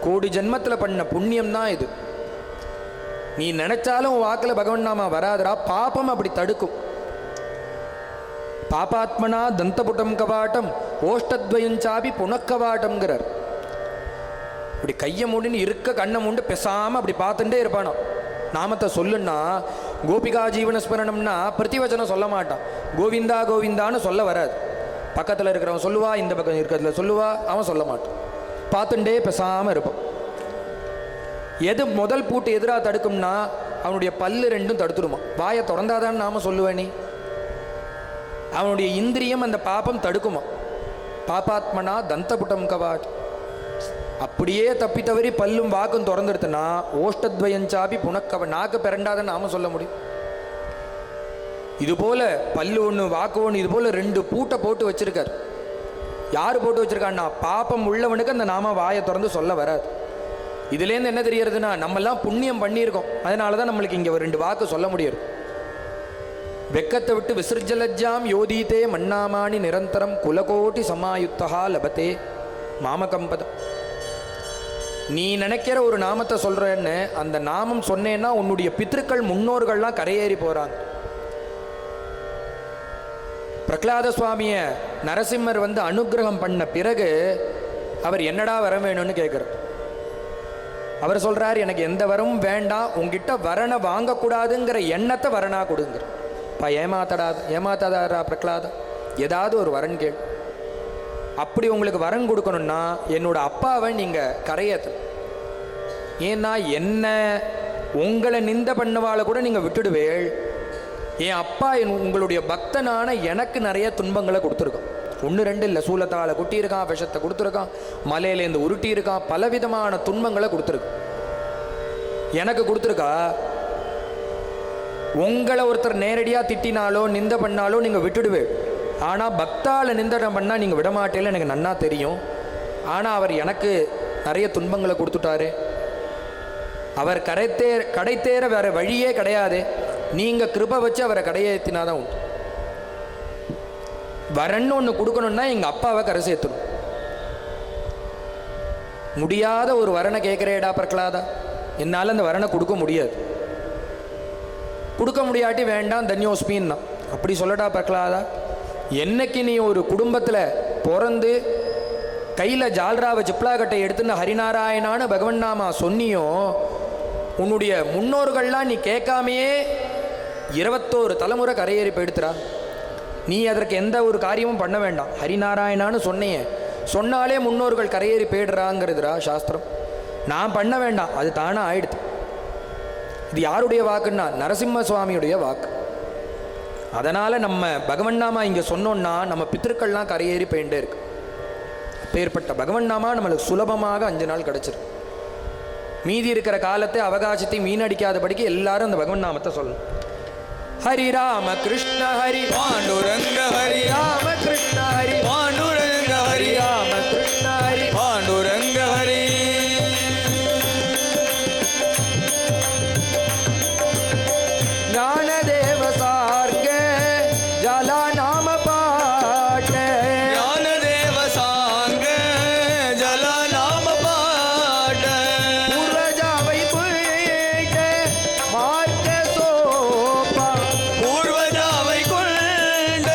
கோடி ஜென்மத்தில் பண்ண புண்ணியம் தான் இது. நீ நினைச்சாலும் வாக்கில் பகவன் நாம வராதரா, பாப்பம் அப்படி தடுக்கும். பாபாத்மனா தந்தபுட்டம் கவாட்டம் ஓஷ்டத்வயஞ்சாபி புனக்கவாட்டம்ங்கிறார். இப்படி கையை மூடின்னு இருக்க கண்ணை மூண்டு பேசாமல் அப்படி பார்த்துட்டே இருப்பானோ. நாமத்தை சொல்லுன்னா கோபிகா ஜீவனஸ்மரணம்னா பிரதிவச்சனம் சொல்ல மாட்டான், கோவிந்தா கோவிந்தான்னு சொல்ல வராது. பக்கத்தில் இருக்கிறவன் சொல்லுவா, இந்த பக்கம் இருக்கிறதுல சொல்லுவா, அவன் சொல்ல மாட்டான். பார்த்துட்டே பேசாமல் இருப்பான். எது முதல் பூட்டு எதிராக தடுக்கும்னா அவனுடைய பல்லு ரெண்டும் தடுத்துருமா. வாயை திறந்தாதான் நாம சொல்லுவேனே, அவனுடைய இந்திரியம் அந்த பாப்பம் தடுக்குமா. பாபாத்மனா தந்தபுட்டம் கவாட். அப்படியே தப்பி தவறி பல்லும் வாக்கும் திறந்துடுத்துனா ஓஷ்டத்வயஞ்சாபி புனக்கவ, நாக்கு பிறண்டாதான் நாம சொல்ல முடியும். இதுபோல பல்லு ஒன்று வாக்கு ஒன்று, இது போல ரெண்டு பூட்டை போட்டு வச்சிருக்கார். யார் போட்டு வச்சிருக்கான்னா பாப்பம் உள்ளவனுக்கு அந்த நாம வாயை திறந்து சொல்ல வராது. இதுலேருந்து என்ன தெரியறதுன்னா நம்மெல்லாம் புண்ணியம் பண்ணியிருக்கோம், அதனால தான் நம்மளுக்கு இங்கே ஒரு ரெண்டு வாக்கு சொல்ல முடியாது. வெக்கத்தை விட்டு விசர்ஜலஜ்ஜாம் யோதீதே மன்னாமானி நிரந்தரம் குலகோட்டி சமாயுத்தா லபத்தே மாமகம்பதம். நீ நினைக்கிற ஒரு நாமத்தை சொல்கிறேன்னு அந்த நாமம் சொன்னேன்னா உன்னுடைய பித்ருக்கள் முன்னோர்கள்லாம் கரையேறி போகிறாங்க. பிரகலாத சுவாமியை நரசிம்மர் வந்து அனுகிரகம் பண்ண பிறகு அவர் என்னடா வர வேணும்னு கேட்குறார். அவர் சொல்கிறார், எனக்கு எந்த வரமும் வேண்டாம், உங்ககிட்ட வரனை வாங்கக்கூடாதுங்கிற எண்ணத்தை வரனா கொடுங்க. ஏமாத்தாதாரா பிரகலாதா, ஏதாவது ஒரு வரன் கேள். அப்படி உங்களுக்கு வரன் கொடுக்கணும்னா என்னோட அப்பாவை நீங்கள் கரையேற்று. ஏன்னா என்ன உங்களை நிந்த பண்ணவாளை கூட நீங்கள் விட்டுடுவேள். என் அப்பா உங்களுடைய பக்தனான எனக்கு நிறைய துன்பங்களை கொடுத்துருக்கான். ஒன்று ரெண்டு இல்லை, சூலத்தால் குட்டியிருக்கான், விஷத்தை கொடுத்துருக்கான், மலையிலேருந்து உருட்டியிருக்கான், பலவிதமான துன்பங்களை கொடுத்துருக்கான். எனக்கு கொடுத்துருக்கா. உங்களை ஒருத்தர் நேரடியாக திட்டினாலோ நிந்த பண்ணாலோ நீங்கள் விட்டுடுவே. ஆனால் பக்தால நிந்தனம் பண்ணால் நீங்கள் விடமாட்டேன்னு எனக்கு நன்னா தெரியும். ஆனால் அவர் எனக்கு நிறைய துன்பங்களை கொடுத்துட்டாரு. அவர் கடைத்தேற வேற வழியே கிடையாது. நீங்கள் கிருபை வச்சு அவரை கடையேற்றினாதான் உண்டு. வரன்னு ஒன்று கொடுக்கணும்னா எங்கள் அப்பாவை கரை சேர்த்தணும். முடியாத ஒரு வரனை கேட்குறேடா பிரகலாதா, என்னால் அந்த வரனை கொடுக்க முடியாது. கொடுக்க முடியாட்டி வேண்டாம் தன்யோஸ்மின்னா. அப்படி சொல்லடா பிரகலாதா, என்னைக்கு நீ ஒரு குடும்பத்தில் பிறந்து கையில் ஜால்ராவை சிப்ளாக்கட்டை எடுத்துன்னு ஹரிநாராயணான்னு பகவன் நாமா சொன்னியோ, உன்னுடைய முன்னோர்கள்லாம் நீ கேட்காமையே 21 தலைமுறை கரையேறி போயிடுத்துறா. நீ அதற்கு எந்த ஒரு காரியமும் பண்ண வேண்டாம். ஹரிநாராயணான்னு சொன்னையே, சொன்னாலே முன்னோர்கள் கரையேறி போயிடுறாங்கிறதுரா சாஸ்திரம். நான் பண்ண வேண்டாம், அது தானே ஆயிடுது. இது யாருடைய வாக்குன்னா நரசிம்ம சுவாமியுடைய வாக்கு. அதனால் நம்ம பகவன் நாமா இங்கே சொன்னோன்னா நம்ம பித்திருக்கள்லாம் கரையேறி போயிட்டே இருக்கு. அப்பேற்பட்ட பகவன் நாமா நம்மளுக்கு சுலபமாக 5 நாள் கிடச்சிருக்கு. மீதி இருக்கிற காலத்தை அவகாசத்தை மீனடிக்காதபடிக்கு எல்லாரும் அந்த பகவன் நாமத்தை சொல்லணும். ஹரி ராம கிருஷ்ண ஹரி பாண்டுரங்க ஹரி ராம கிருஷ்ண ஹரி பாண்டுரங்க ஹரி ராம கிருஷ்ண ஹரி பாண்டுரங்க ஹரி. ஞானதேவ சார்க ஜலா நாம பாட்ட, ஞானதேவ சாங்க ஜல நாம பாட, பூர்வஜாவை புரிட்ட மார்க்க சோபா, பூர்வஜாவை கொண்ட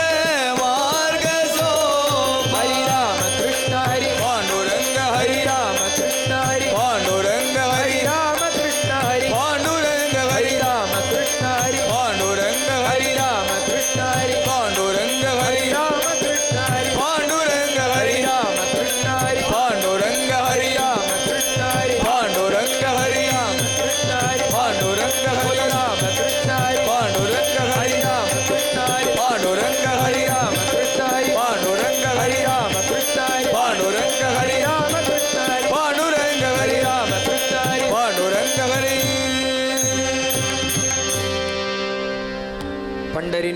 மார்க சோபா. ஹரி ராம கிருஷ்ண ஹரி பாண்டுரங்க ஹரி ராம கிருஷ்ண ஹரி பாண்டுரங்க ஹரி ராம கிருஷ்ண ஹரி பாண்டுரங்க ஹரி ராம கிருஷ்ண ஹரி பாண்டுரங்க ஹரி ராம கிருஷ்ண ஹரி பாண்டுரங்க ஹரி ராம கிருஷ்ண ஹரி பாண்டுரங்க ஹரி ராம கிருஷ்ண ஹரி பாண்டுரங்க ஹரி ராம கிருஷ்ண ஹரி பாண்டுரங்க ஹரி ராம கிருஷ்ண ஹரி பாண்டுரங்க ஹரி ராம கிருஷ்ண ஹரி பாண்டுரங்க ஹரி ராம கிருஷ்ண ஹரி பாண்டுரங்க ஹரி ராம கிருஷ்ண ஹரி பாண்டுரங்க ஹரி ராம கிருஷ்ண ஹரி பாண்டுரங்க ஹரி ராம கிருஷ்ண ஹரி பாண்டுரங்க ஹரி ராம கிருஷ்ண ஹரி பாண்டுரங்க ஹரி. पंढरी